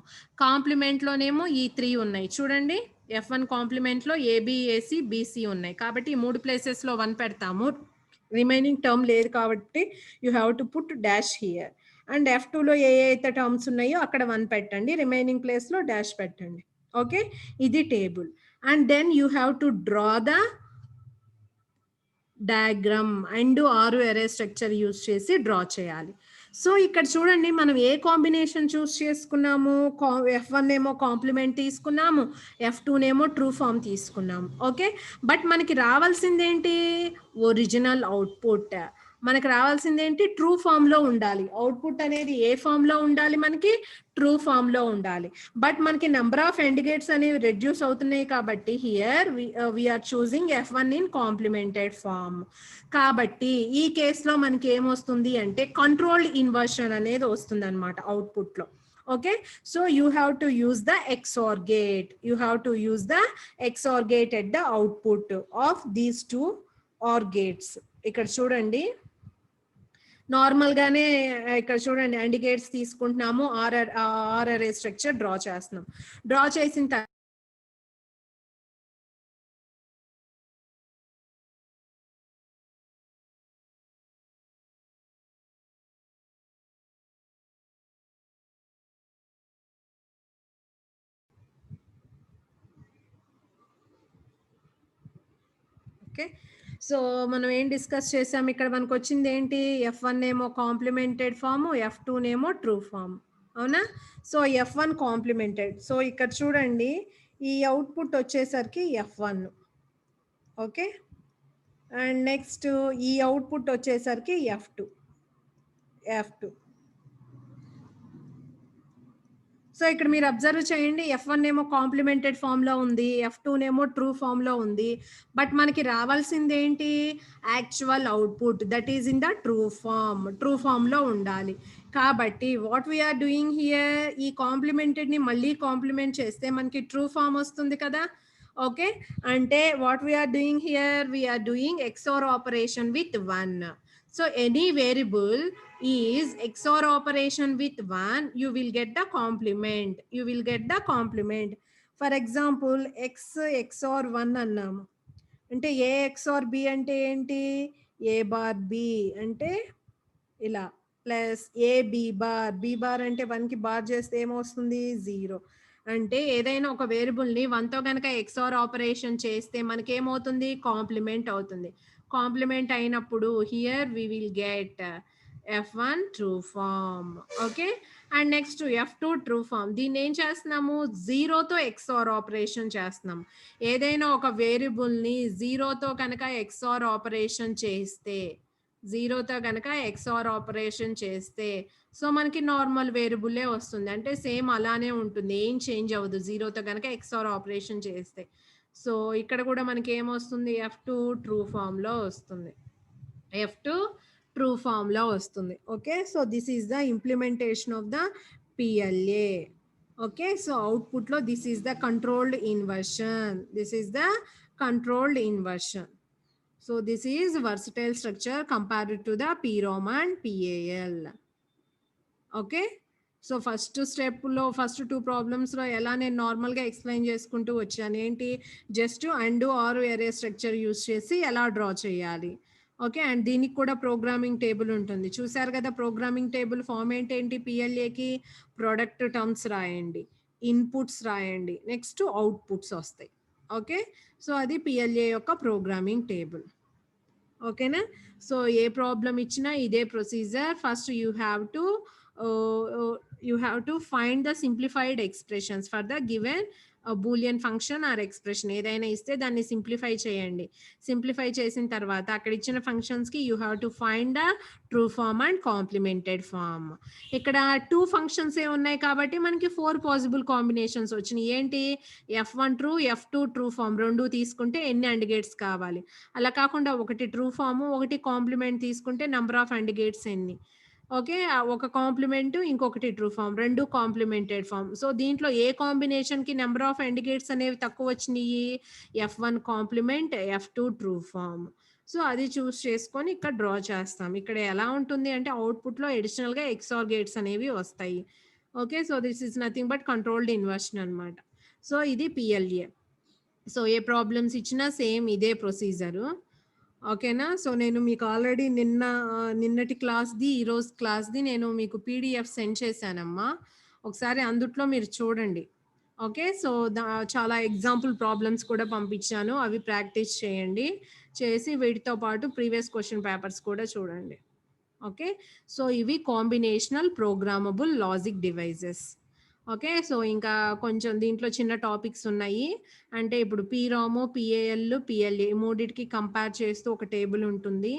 కాంప్లిమెంట్‌లోనేమో ఈ 3 ఉన్నాయి చూడండి. F1 కాంప్లిమెంట్‌లో ఏబీ, ఏసీ, బీసీ ఉన్నాయి. కాబట్టి ఈ 3 ప్లేసెస్‌లో 1 పెడతాము. రిమైనింగ్ టర్మ్ లేదు కాబట్టి you have to put dash here. And F2లో ఏ అయితే టర్మ్స్ ఉన్నాయో అక్కడ 1 పెట్టండి. రిమైనింగ్ ప్లేస్‌లో డాష్ పెట్టండి. ఓకే. ఇది table. And then you have to draw the diagram and or array structure use చేసి డ్రా చేయాలి. సో ఇక్కడ చూడండి, మనం ఏ కాంబినేషన్ చూస్ చేసుకున్నాము? F1 ఏమో కాంప్లిమెంట్ తీసుకున్నాము, F2 నేమో ట్రూ ఫార్మ్ తీసుకున్నాము. ఓకే. బట్ మనకి రావాల్సింది ఏంటి? Original output. మనకి రావాల్సింది ఏంటి? ట్రూ ఫార్మ్‌లో ఉండాలి. అవుట్పుట్ అనేది ఏ ఫార్మ్‌లో ఉండాలి మనకి? ట్రూ ఫార్మ్‌లో ఉండాలి. బట్ మనకి నంబర్ ఆఫ్ AND గేట్స్ అనేవి రెడ్యూస్ అవుతున్నాయి కాబట్టి here we are choosing F1 in complemented form. కాబట్టి ఈ కేసులో మనకి ఏమొస్తుంది అంటే కంట్రోల్డ్ ఇన్వర్షన్ అనేది వస్తుంది అనమాట అవుట్పుట్లో. Okay. So you have to use the XOR gate. You have to use the XOR gate at the output of these 2 OR gates. ఇక్కడ చూడండి, నార్మల్ గానే ఇక్కడ చూడండి AND గేట్స్ తీసుకుంటున్నాము. ఆర్ అరే స్ట్రక్చర్ డ్రా చేస్తున్నాం. డ్రా చేసిన ఓకే. సో మనం ఏం డిస్కస్ చేసాం? ఇక్కడ మనకు వచ్చింది ఏంటి? F1 ఏమో కాంప్లిమెంటెడ్ ఫార్మ్, F2 నేమో ట్రూ ఫార్మ్. అవునా? So F1 complimented. సో ఇక్కడ చూడండి, ఈ అవుట్పుట్ వచ్చేసరికి F1. ఓకే. అండ్ నెక్స్ట్ ఈ అవుట్పుట్ వచ్చేసరికి F2. సో ఇక్కడ మీరు అబ్జర్వ్ చేయండి, F1 ఏమో కాంప్లిమెంటెడ్ ఫార్మ్‌లో ఉంది, F2 నేమో ట్రూ ఫార్మ్‌లో ఉంది. బట్ మనకి రావాల్సింది ఏంటి? Actual output that is in the true form. True ఫార్మ్‌లో ఉండాలి. కాబట్టి వాట్ వీఆర్ డూయింగ్ హియర్, ఈ కాంప్లిమెంటెడ్ని మళ్ళీ కాంప్లిమెంట్ చేస్తే మనకి ట్రూ ఫామ్ వస్తుంది కదా. ఓకే, అంటే what we're doing here, we're doing XOR operation with 1. So any variable is XOR operation with 1, you will get the complement. You will get the complement. For example, x XOR 1 అన్నాము అంటే a XOR b అంటే ఏంటి, a బార్ b అంటే ఇలా plus A B bar, B bar అంటే 1కి బార్ చేస్తే ఏమొస్తుంది 0. అంటే ఏదైనా ఒక వేరియబుల్ని 1తో కనుక ఎక్స్ఆర్ ఆపరేషన్ చేస్తే మనకి ఏమవుతుంది, కాంప్లిమెంట్ అవుతుంది. కాంప్లిమెంట్ అయినప్పుడు here we will get F1 true form. Okay, and next F2 true form. దీన్ని ఏం చేస్తున్నాము, జీరోతో ఎక్స్ఆర్ ఆపరేషన్ చేస్తున్నాము. ఏదైనా ఒక వేరియబుల్ని జీరోతో కనుక ఎక్స్ఆర్ ఆపరేషన్ చేస్తే, జీరోతో కనుక ఎక్స్ఆర్ ఆపరేషన్ చేస్తే సో మనకి నార్మల్ వేరియబుల్లే వస్తుంది, అంటే సేమ్ అలానే ఉంటుంది, ఏం చేంజ్ అవ్వదు జీరోతో కనుక ఎక్స్ఆర్ ఆపరేషన్ చేస్తే. సో ఇక్కడ కూడా మనకి ఏమొస్తుంది, F2 ట్రూ ఫామ్లో వస్తుంది, F2 ట్రూ ఫామ్లో వస్తుంది. Okay, so this is the implementation of the PLA. Okay, so అవుట్పుట్లో this is the controlled inversion, this is the controlled inversion. So this is versatile structure compared to the PROM and PAL. Okay, so first స్టెప్లో ఫస్ట్ 2 ప్రాబ్లమ్స్లో ఎలా నేను నార్మల్గా ఎక్స్ప్లెయిన్ చేసుకుంటూ వచ్చాను, ఏంటి జస్ట్ అండ్ ఆర్ ఏరే స్ట్రక్చర్ యూస్ చేసి ఎలా డ్రా చేయాలి. ఓకే, అండ్ దీనికి కూడా ప్రోగ్రామింగ్ టేబుల్ ఉంటుంది, చూసారు కదా. ప్రోగ్రామింగ్ టేబుల్ ఫామ్ ఏంటి, పిఎల్ఏకి ప్రొడక్ట్ టర్మ్స్ రాయండి, ఇన్పుట్స్ రాయండి, నెక్స్ట్ అవుట్పుట్స్ వస్తాయి. ఓకే, సో అది పిఎల్ఏ యొక్క ప్రోగ్రామింగ్ టేబుల్. ఓకేనా, సో ఏ ప్రాబ్లం ఇచ్చినా ఇదే procedure. First you have to find the simplified expressions for the given Boolean function are expression. ఏదైనా ఇస్తే దాన్ని సింప్లిఫై చేయండి. సింప్లిఫై చేసిన తర్వాత అక్కడ ఇచ్చిన ఫంక్షన్స్కి you have to find the true form and complemented form. ఇక్కడ 2 ఫంక్షన్స్ ఏ ఉన్నాయి కాబట్టి మనకి 4 పాసిబుల్ కాంబినేషన్స్ వచ్చినాయి. ఏంటి, F1 true, F2 true form రెండు తీసుకుంటే ఎన్ని అండ్ గేట్స్ కావాలి. అలా కాకుండా ఒకటి ట్రూ ఫామ్ ఒకటి కాంప్లిమెంట్ తీసుకుంటే నెంబర్ ఆఫ్ అండ్ గేట్స్ ఎన్ని. ఓకే, ఒక కాంప్లిమెంట్ ఇంకొకటి ట్రూ ఫామ్, రెండు కాంప్లిమెంటెడ్ ఫామ్. సో దీంట్లో ఏ కాంబినేషన్కి నెంబర్ ఆఫ్ ఇండికేట్స్ అనేవి తక్కువ వచ్చినాయి, F1 complement, F2 true form. So అది చూస్ చేసుకొని ఇక్కడ డ్రా చేస్తాం. ఇక్కడ ఎలా ఉంటుంది అంటే అవుట్పుట్లో అడిషనల్గా ఎక్స్ఆర్ గేట్స్ అనేవి వస్తాయి. Okay, so this is nothing but controlled inversion అనమాట. సో ఇది పిఎల్ఏ. సో ఏ ప్రాబ్లమ్స్ ఇచ్చినా సేమ్ ఇదే ప్రొసీజరు. ఓకేనా, సో నేను మీకు ఆల్రెడీ నిన్నటి క్లాస్ది ఈరోజు క్లాస్ది నేను మీకు పీడిఎఫ్ సెండ్ చేశానమ్మా, ఒకసారి అందుట్లో మీరు చూడండి. ఓకే, సో చాలా ఎగ్జాంపుల్ ప్రాబ్లమ్స్ కూడా పంపించాను, అవి ప్రాక్టీస్ చేయండి, చేసి వీటితో పాటు ప్రీవియస్ క్వశ్చన్ పేపర్స్ కూడా చూడండి. ఓకే, సో ఇవి combinational programmable logic devices. Okay, so ఇంకా కొంచెం దీంట్లో చిన్న టాపిక్స్ ఉన్నాయి. అంటే ఇప్పుడు PROM, PAL, PLA మూడిటికి కంపేర్ చేస్తూ ఒక టేబుల్ ఉంటుంది.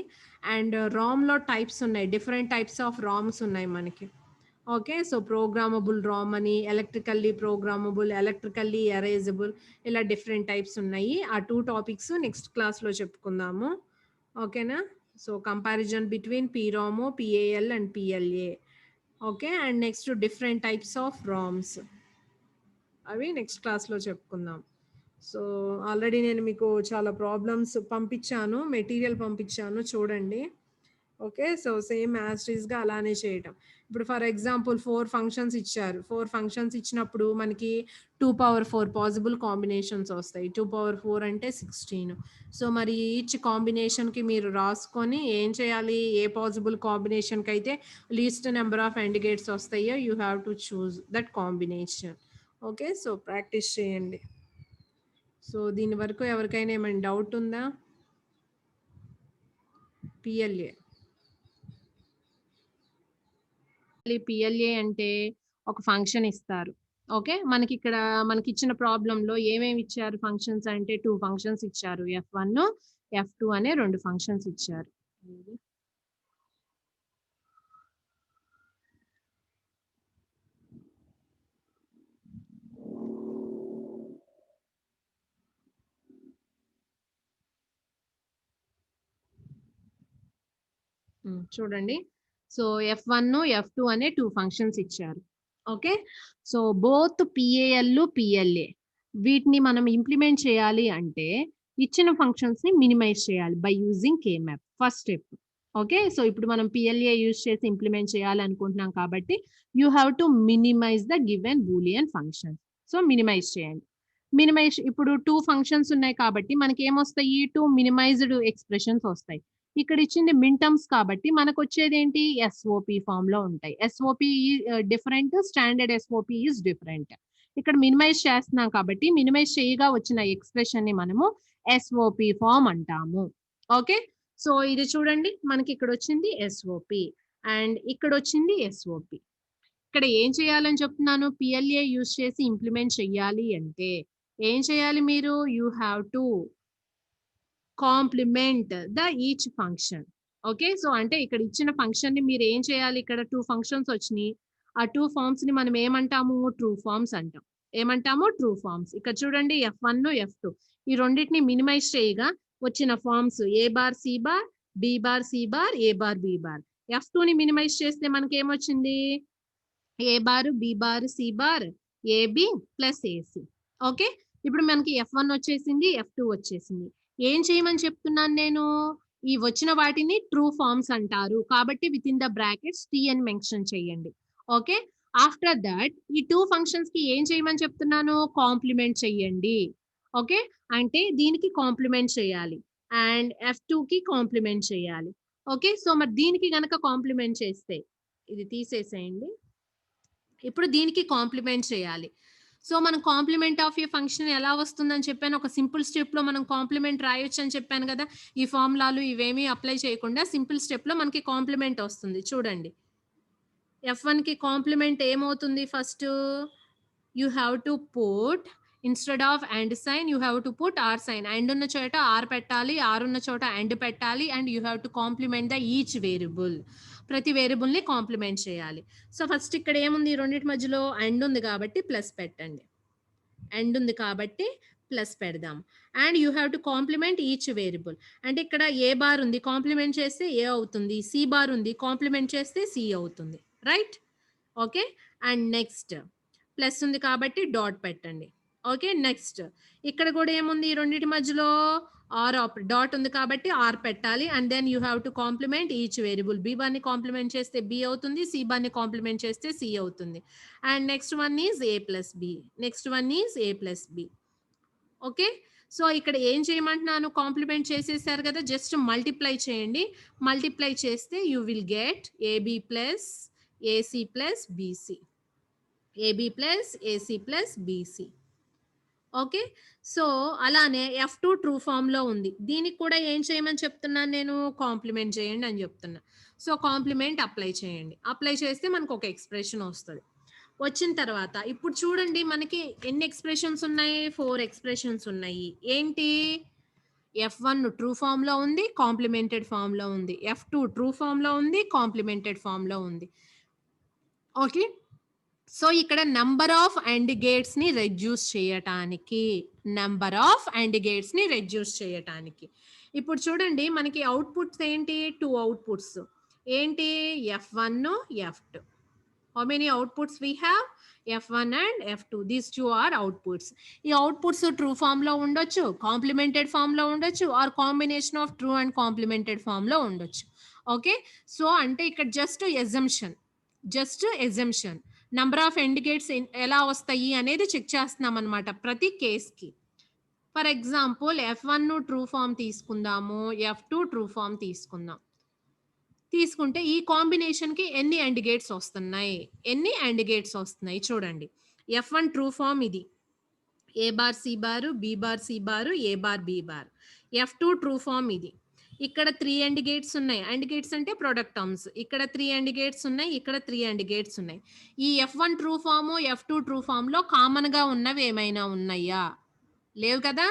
అండ్ రామ్లో టైప్స్ ఉన్నాయి, డిఫరెంట్ టైప్స్ ఆఫ్ రామ్స్ ఉన్నాయి మనకి. ఓకే, సో ప్రోగ్రామబుల్ రామ్ అని, ఎలక్ట్రికల్లీ ప్రోగ్రామబుల్, ఎలక్ట్రికల్లీ ఎరేజబుల్, ఇలా డిఫరెంట్ టైప్స్ ఉన్నాయి. ఆ 2 టాపిక్స్ నెక్స్ట్ క్లాస్లో చెప్పుకుందాము. ఓకేనా, so comparison between PROM, PAL and PLA. Okay, and next different types of Rams, అవి నెక్స్ట్ క్లాస్లో చెప్పుకుందాం. సో ఆల్రెడీ నేను మీకు చాలా ప్రాబ్లమ్స్ పంపించాను, మెటీరియల్ పంపించాను, చూడండి. ఓకే, సో సేమ్ యాస్టీస్గా అలానే చేయటం. ఇప్పుడు ఫర్ ఎగ్జాంపుల్ 4 ఫంక్షన్స్ ఇచ్చారు. 4 ఫంక్షన్స్ ఇచ్చినప్పుడు మనకి 2^4 పాసిబుల్ కాంబినేషన్స్ వస్తాయి. 2^4 అంటే 16. సో మరి ఈచ్ కాంబినేషన్కి మీరు రాసుకొని ఏం చేయాలి, ఏ పాసిబుల్ కాంబినేషన్కి అయితే లీస్ట్ నెంబర్ ఆఫ్ ఎండిగేట్స్ వస్తాయో you have to choose that combination. Okay, so practice చేయండి. సో దీని వరకు ఎవరికైనా ఏమైనా డౌట్ ఉందా? పిఎల్ఏ అంటే ఒక ఫంక్షన్ ఇస్తారు. ఓకే, మనకి ఇక్కడ మనకి ఇచ్చిన ప్రాబ్లంలో ఏమేమి ఇచ్చారు ఫంక్షన్స్ అంటే 2 ఫంక్షన్స్ ఇచ్చారు, F1, F2 అనే 2 ఫంక్షన్స్ ఇచ్చారు. చూడండి, సో F1 F2 అనే 2 ఫంక్షన్స్ ఇచ్చారు. Okay. So both PAL, PLA వీటిని మనం ఇంప్లిమెంట్ చేయాలి అంటే ఇచ్చిన ఫంక్షన్స్ ని మినిమైజ్ చేయాలి by using K map first step. Okay. So ఇప్పుడు మనం PLA యూజ్ చేసి ఇంప్లిమెంట్ చేయాలనుకుంటున్నాం కాబట్టి you have to minimize the given Boolean function. So minimize చేయండి. మినిమైజ్ ఇప్పుడు 2 ఫంక్షన్స్ ఉన్నాయి కాబట్టి మనకి ఏమొస్తాయి? 2 మినిమైజ్డ్ ఎక్స్‌ప్రెషన్స్ వస్తాయి. ఇక్కడ ఇచ్చింది మిన్ టర్మ్స్ కాబట్టి మనకొచ్చేదేంటి? ఎస్ఓపి ఫార్మ్ లో ఉంటాయి. SOP different, standard SOP is different. ఇక్కడ మినిమైజ్ చేస్తున్నాం కాబట్టి మినిమైజ్ చేయగా వచ్చిన ఎక్స్ప్రెషన్ ని మనము ఎస్ఓపి ఫార్మ్ అంటాము. ఓకే. సో ఇది చూడండి మనకి ఇక్కడ వచ్చింది ఎస్ఓపి అండ్ ఇక్కడ వచ్చింది ఎస్ఓపి. ఇక్కడ ఏం చేయాలని చెప్తున్నాను? పిఎల్ఏ యూజ్ చేసి ఇంప్లిమెంట్ చెయ్యాలి అంటే ఏం చేయాలి మీరు? You have to complement the each function. Okay. So అంటే ఇక్కడ ఇచ్చిన ఫంక్షన్ ని మీరు ఏం చేయాలి? ఇక్కడ 2 ఫంక్షన్స్ వచ్చినాయి. ఆ 2 ఫార్మ్స్ ని మనం ఏమంటాము? ట్రూ ఫార్మ్స్ అంటాం. ఏమంటాము? True forms. ఇక్కడ చూడండి F1, F2 ఈ రెండిటిని మినిమైజ్ చేయగా వచ్చిన forms A bar, C bar, B bar, C bar, A bar, B bar. F2 ని మినిమైజ్ చేస్తే మనకి ఏమొచ్చింది? A bar, B bar, C bar, AB plus AC. Okay. ఇప్పుడు మనకి F1 వచ్చేసింది, F2 వచ్చేసింది. ఏం చేయమని చెప్తున్నాను నేను? ఈ వచ్చిన వాటిని ట్రూ ఫార్మ్స్ అంటారు. కాబట్టి with in the brackets T అని మెన్షన్ చేయండి. ఓకే. ఆఫ్టర్ దట్ ఈ 2 ఫంక్షన్స్ కి ఏం చేయమని చెప్తున్నాను? కాంప్లిమెంట్ చెయ్యండి. ఓకే. అంటే దీనికి కాంప్లిమెంట్ చేయాలి అండ్ F2 కి కాంప్లిమెంట్ చేయాలి. ఓకే. సో మరి దీనికి గనక కాంప్లిమెంట్ చేస్తే ఇది తీసేసేయండి. ఇప్పుడు దీనికి కాంప్లిమెంట్ చేయాలి. సో మనం కాంప్లిమెంట్ ఆఫ్ ఏ ఫంక్షన్ ఎలా వస్తుందని చెప్పాను. ఒక సింపుల్ స్టెప్ లో మనం కాంప్లిమెంట్ రాయొచ్చు అని చెప్పాను కదా. ఈ ఫార్ములాలు ఇవేమీ అప్లై చేయకుండా సింపుల్ స్టెప్ లో మనకి కాంప్లిమెంట్ వస్తుంది. చూడండి F1 కి కాంప్లిమెంట్ ఏమవుతుంది? First you have to put instead of and sign you have to put or sign. And ఉన్న చోట ఆర్ పెట్టాలి, ఆర్ ఉన్న చోట అండ్ పెట్టాలి and you have to complement the each variable. ప్రతి వేరియబుల్ ని కాంప్లిమెంట్ చేయాలి. సో ఫస్ట్ ఇక్కడ ఏముంది? ఈ రెండింటి మధ్యలో అండ్ ఉంది కాబట్టి ప్లస్ పెట్టండి. అండ్ ఉంది కాబట్టి ప్లస్ పెడదాం. And you have to complement each variable. అంటే ఇక్కడ ఏ బార్ ఉంది, కాంప్లిమెంట్ చేస్తే ఏ అవుతుంది. సి బార్ ఉంది, కాంప్లిమెంట్ చేస్తే సి అవుతుంది. Right. Okay. And next plus ఉంది కాబట్టి డాట్ పెట్టండి. ఓకే. నెక్స్ట్ ఇక్కడ కూడా ఏముంది? ఈ రెండింటి మధ్యలో ఆర్ డాట్ ఉంది కాబట్టి ఆర్ పెట్టాలి and then you have to complement each variable. B bar ని కాంప్లిమెంట్ చేస్తే బి అవుతుంది, సి బార్ ని కాంప్లిమెంట్ చేస్తే సి అవుతుంది. And next one is A plus B, next one is A plus B. Okay. So ఇక్కడ ఏం చేయమంటున్నాను? కాంప్లిమెంట్ చేసేసారు కదా, జస్ట్ మల్టిప్లై చేయండి. మల్టిప్లై చేస్తే you will get AB plus AC plus BC, AB plus AC plus BC. Okay. So అలానే F2 ట్రూ ఫామ్ లో ఉంది. దీనికి కూడా ఏం చేయమని చెప్తున్నాను నేను? కాంప్లిమెంట్ చేయండి అని చెప్తున్నా. సో కాంప్లిమెంట్ అప్లై చేయండి. అప్లై చేస్తే మనకు ఒక ఎక్స్ప్రెషన్ వస్తుంది. వచ్చిన తర్వాత ఇప్పుడు చూడండి మనకి ఎన్ని ఎక్స్ప్రెషన్స్ ఉన్నాయి? 4 ఎక్స్ప్రెషన్స్ ఉన్నాయి. ఏంటి? F1 ట్రూ ఫామ్ లో ఉంది, కాంప్లిమెంటెడ్ ఫామ్ లో ఉంది. F2 ట్రూ ఫామ్ లో ఉంది, కాంప్లిమెంటెడ్ ఫామ్ లో ఉంది. ఓకే. సో ఇక్కడ నంబర్ ఆఫ్ అండ్ గేట్స్ ని రెడ్యూస్ చేయటానికి, నంబర్ ఆఫ్ అండ్ గేట్స్ ని రెడ్యూస్ చేయటానికి ఇప్పుడు చూడండి మనకి అవుట్పుట్స్ ఏంటి? 2 అవుట్పుట్స్ ఏంటి? F1, F2. How many outputs we have? F1 and F2. These two are outputs. ఈ అవుట్పుట్స్ ట్రూ ఫామ్ లో ఉండొచ్చు, కాంప్లిమెంటెడ్ ఫామ్ లో ఉండొచ్చు or combination of true and complemented form లో ఉండొచ్చు. ఓకే. సో అంటే ఇక్కడ just assumption number of end gates ఎలా వస్తాయి అనేది చెక్ చేస్తున్నాం అనమాట ప్రతి కేస్కి. For example F1 true form తీసుకుందాము, F2 ట్రూ ఫామ్ తీసుకుందాం. తీసుకుంటే ఈ కాంబినేషన్ కి ఎన్ని అండ్ గేట్స్ వస్తున్నాయి? ఎన్ని అండ్ గేట్స్ వస్తున్నాయి చూడండి. F1 ట్రూ ఫామ్ ఇది A bar C bar, B bar C bar, A bar B bar. F2 true form ఇది. ఇక్కడ 3 అండ్ గేట్స్ ఉన్నాయి. అండ్ గేట్స్ అంటే ప్రొడక్ట్ టర్మ్స్. ఇక్కడ 3 అండ్ గేట్స్ ఉన్నాయి, ఇక్కడ 3 అండ్ గేట్స్ ఉన్నాయి. ఈ F1 true form, F2 true form లో కామన్ గా ఉన్నవి ఏమైనా ఉన్నాయా? లేవు కదా.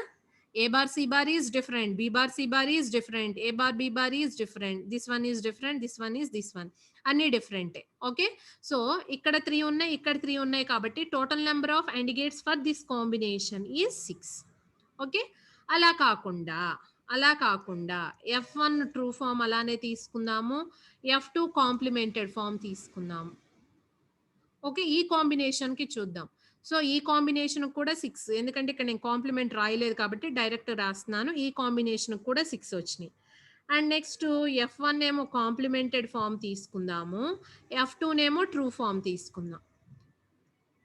A bar C bar is different, B bar C bar is different, A bar B bar is different, this one is different, this one is this one. అన్ని డిఫరెంట్. ఓకే. సో ఇక్కడ 3 ఉన్నాయి, ఇక్కడ 3 ఉన్నాయి కాబట్టి total number of and gates for this combination is 6. Okay. అలా కాకుండా అలా కాకుండా F1 ట్రూ ఫామ్ అలానే తీసుకుందాము. F2 కాంప్లిమెంటెడ్ ఫామ్ తీసుకుందాము. ఓకే. ఈ కాంబినేషన్‌కి చూద్దాం. సో, ఈ కాంబినేషన్ కూడా 6 ఎందుకంటే ఇక్కడ నేను కాంప్లిమెంట్ రాయలేదు కాబట్టి డైరెక్ట్ రాస్తున్నాను. ఈ కాంబినేషన్‌కి కూడా 6 వచ్చినాయి. అండ్ నెక్స్ట్ F1 ఏమో కాంప్లిమెంటెడ్ ఫామ్ తీసుకుందాము. F2 నేమో ట్రూ ఫామ్ తీసుకుందాం.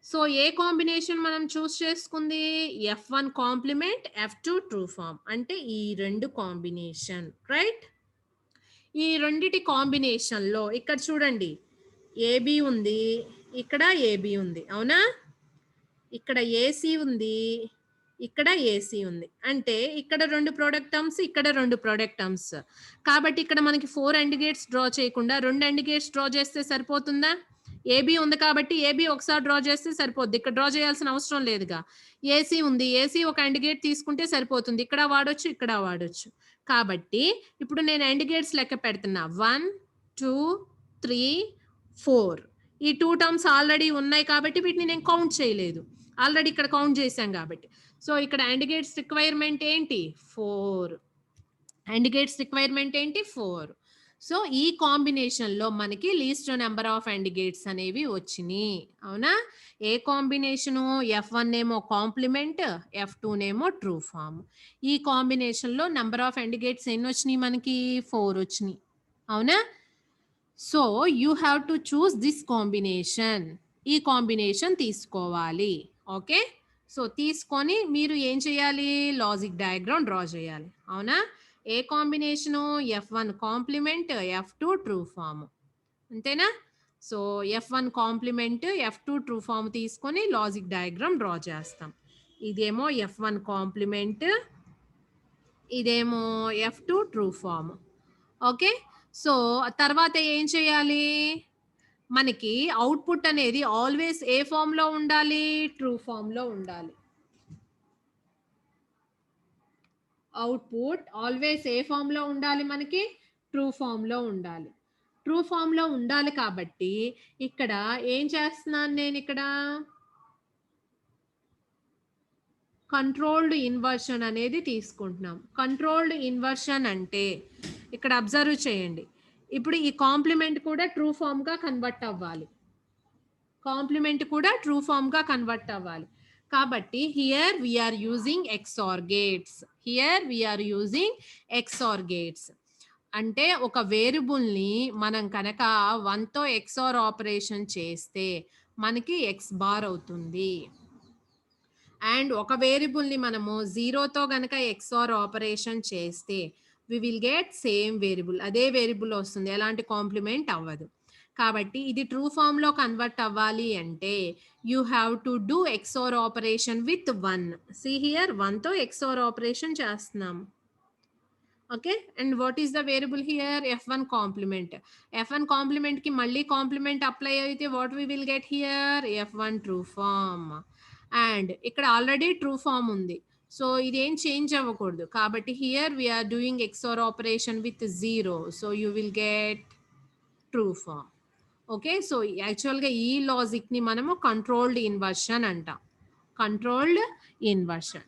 సో, ఏ కాంబినేషన్ మనం చూస్ చేసుకుంది? F1 complement, F2 true form. అంటే ఈ 2 కాంబినేషన్. రైట్? ఈ రెండిటి కాంబినేషన్‌లో ఇక్కడ చూడండి. ఏబీ ఉంది. ఇక్కడ ఏబీ ఉంది. అవునా? ఇక్కడ ఏసీ ఉంది. ఇక్కడ ఏసీ ఉంది. అంటే ఇక్కడ 2 ప్రొడక్ట్ టర్మ్స్, ఇక్కడ 2 ప్రొడక్ట్ టర్మ్స్. కాబట్టి ఇక్కడ మనకి 4 AND గేట్స్ డ్రా చేయకుండా 2 AND గేట్స్ డ్రా చేస్తే సరిపోతుందా? ఏబీ ఉంది కాబట్టి ఏబీ ఒకసారి డ్రా చేస్తే సరిపోద్ది. ఇక్కడ డ్రా చేయాల్సిన అవసరం లేదుగా. ఏసీ ఉంది. ఏసీ ఒక AND గేట్ తీసుకుంటే సరిపోతుంది. ఇక్కడ వాడొచ్చు, ఇక్కడ వాడొచ్చు. కాబట్టి ఇప్పుడు నేను AND గేట్స్ లెక్క పెడుతున్నా. 1, 2, 3, 4. ఈ 2 టర్మ్స్ ఆల్రెడీ ఉన్నాయి కాబట్టి వీటిని నేను కౌంట్ చేయలేదు. ఆల్రెడీ ఇక్కడ కౌంట్ చేశాం కాబట్టి. సో, ఇక్కడ AND గేట్స్ రిక్వైర్మెంట్ ఏంటి? 4. AND గేట్స్ రిక్వైర్మెంట్ ఏంటి? 4. సో, ఈ కాంబినేషన్‌లో మనకి least number of AND gates అనేవి వచ్చినియి. అవునా? ఏ కాంబినేషను? F1 ఏమో కాంప్లిమెంట్, F2 నేమో ట్రూ ఫామ్. ఈ కాంబినేషన్‌లో నంబర్ ఆఫ్ AND గేట్స్ ఎన్నొచ్చినియి మనకి? 4 వచ్చినియి. అవునా? So, you have to choose this combination. ఈ కాంబినేషన్ తీసుకోవాలి. ఓకే. సో, తీసుకొని మీరు ఏం చేయాలి? లాజిక్ డయాగ్రామ్ డ్రా చేయాలి. అవునా? ఏ combination? F1 complement, F2 true form. అంతేనా? So, F1 complement, F2 true form తీసుకొని లాజిక్ డయాగ్రామ్ డ్రా చేస్తాం. ఇదేమో F1 కాంప్లిమెంట్, ఇదేమో F2 true form. Okay. So, తర్వాత ఏం చేయాలి? మనకి అవుట్‌పుట్ అనేది ఆల్‌వేస్ ఏ ఫార్మ్‌లో ఉండాలి? ట్రూ ఫార్మ్‌లో ఉండాలి. అవుట్‌పుట్ ఆల్‌వేస్ ఏ ఫార్మ్‌లో ఉండాలి మనకి? ట్రూ ఫార్మ్‌లో ఉండాలి. ట్రూ ఫార్మ్‌లో ఉండాలి కాబట్టి ఇక్కడ ఏం చేస్తున్నాను నేనిక్కడ? కంట్రోల్డ్ ఇన్వర్షన్ అనేది తీసుకుంటున్నాం. కంట్రోల్డ్ ఇన్వర్షన్ అంటే ఇక్కడ అబ్జర్వ్ చేయండి. ఇప్పుడు ఈ కాంప్లిమెంట్ కూడా ట్రూ ఫార్మ్‌గా కన్వర్ట్ అవ్వాలి. కాంప్లిమెంట్ కూడా ట్రూ ఫార్మ్‌గా కన్వర్ట్ అవ్వాలి. కాబట్టి here we are using XOR gates. Here we are using XOR gates. అంటే ఒక వేరియబుల్‌ని మనం కనుక 1తో XOR ఆపరేషన్ చేస్తే మనకి X బార్ అవుతుంది. అండ్ ఒక వేరియబుల్‌ని మనము 0తో గనక XOR ఆపరేషన్ చేస్తే we will get same variable. అదే వేరియబుల్ వస్తుంది. ఎలాంటి కాంప్లిమెంట్ అవ్వదు. కాబట్టి ఇది ట్రూ ఫార్మ్‌లో కన్వర్ట్ అవ్వాలి అంటే you have to do XOR operation with 1. See here 1తో XOR ఆపరేషన్ చేస్తున్నాము. Okay. And what is the variable here? F1 complement. F1 కాంప్లిమెంట్‌కి మళ్ళీ కాంప్లిమెంట్ అప్లై అయితే what we will get here? F1 true form. And ఇక్కడ ఆల్రెడీ ట్రూ ఫార్మ్ ఉంది. సో, ఇదేం చేంజ్ అవ్వకూడదు. కాబట్టి here we are doing XOR operation with 0. So, you will get true form. Okay. So, యాక్చువల్‌గా ఈ లాజిక్‌ని మనము కంట్రోల్డ్ ఇన్వర్షన్ అంటాం. Controlled inversion.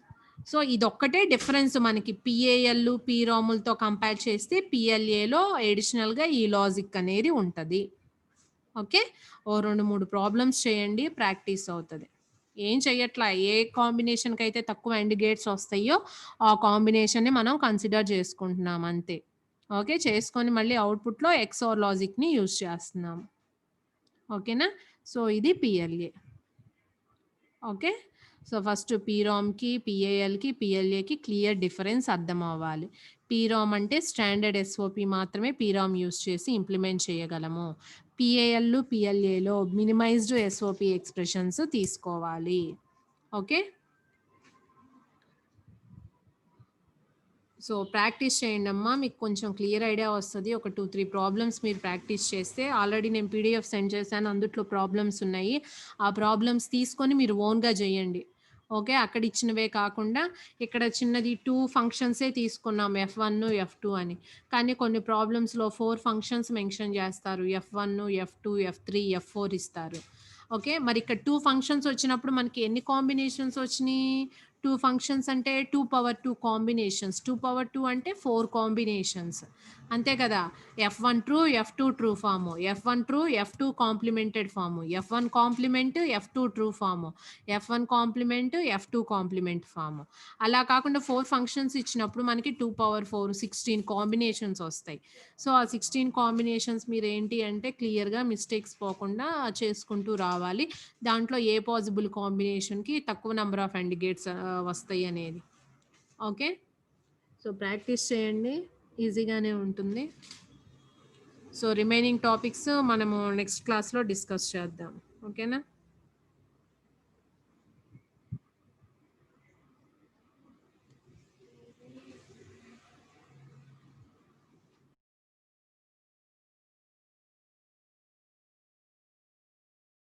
సో, ఇదొక్కటే డిఫరెన్స్ మనకి PAL, PROMలతో కంపేర్ చేస్తే PLAలో అడిషనల్‌గా ఈ లాజిక్ అనేది ఉంటది. ఓకే. ఓ 2, 3 ప్రాబ్లమ్స్ చేయండి. ప్రాక్టీస్ అవుతది. ఏం చెయ్యట్లా. ఏ కాంబినేషన్‌కైతే తక్కువ AND గేట్స్ వస్తాయో ఆ కాంబినేషన్‌ని మనం కన్సిడర్ చేసుకుంటున్నాం అంతే. ఓకే. చేసుకొని మళ్ళీ అవుట్‌పుట్‌లో XOR లాజిక్‌ని యూజ్ చేస్తున్నాం. ఓకేనా? సో, ఇది PLA. ఓకే. సో, ఫస్ట్ PROMకి, PALకి, PLAకి క్లియర్ డిఫరెన్స్ అర్థం అవ్వాలి. PROM అంటే స్టాండర్డ్ SOP మాత్రమే PROM యూజ్ చేసి ఇంప్లిమెంట్ చేయగలము. PAL, PLAలో మినిమైజ్డ్ SOP ఎక్స్‌ప్రెషన్స్ తీసుకోవాలి. ఓకే. సో, ప్రాక్టీస్ చేయండమ్మా. మీకు కొంచెం క్లియర్ ఐడియా వస్తది. ఒక 2, 3 ప్రాబ్లమ్స్ మీరు ప్రాక్టీస్ చేస్తే ఆల్రెడీ నేను PDF సెండ్ చేశాను. అందుట్లో ప్రాబ్లమ్స్ ఉన్నాయి. ఆ ప్రాబ్లమ్స్ తీసుకొని మీరు ఓన్‌గా చేయండి. ఓకే. అక్కడ ఇచ్చినవే కాకుండా ఇక్కడ చిన్నది 2 ఫంక్షన్సే తీసుకున్నాం F1, F2 అని. కానీ కొన్ని ప్రాబ్లమ్స్‌లో 4 ఫంక్షన్స్ మెన్షన్ చేస్తారు. F1, F2, F3, F4 ఇస్తారు. ఓకే. మరి ఇక్కడ 2 ఫంక్షన్స్ వచ్చినప్పుడు మనకి ఎన్ని కాంబినేషన్స్ వచ్చినియి? 2 ఫంక్షన్స్ అంటే 2 పవర్ 2 కాంబినేషన్స్. 2 పవర్ 2 అంటే 4 కాంబినేషన్స్. అంతే కదా! F1 true, F2 true form, F1 true, F2 complemented form, F1 complement, F2 true form, F1 complement, F2 complement form. అలా కాకుండా 4 ఫంక్షన్స్ ఇచ్చినప్పుడు మనకి 2 పవర్ 4 16 కాంబినేషన్స్ వస్తాయి. సో, ఆ 16 కాంబినేషన్స్ మీరేంటి అంటే క్లియర్‌గా మిస్టేక్స్ పోకుండా చేసుకుంటూ రావాలి. దాంట్లో ఏ పాసిబుల్ కాంబినేషన్‌కి తక్కువ నంబర్ ఆఫ్ AND గేట్స్ వస్తాయి అనేది. ఓకే. సో, ప్రాక్టీస్ చేయండి. ఈజీగానే ఉంటుంది. సో, రిమైనింగ్ టాపిక్స్ మనము నెక్స్ట్ క్లాస్‌లో డిస్కస్ చేద్దాం. ఓకేనా?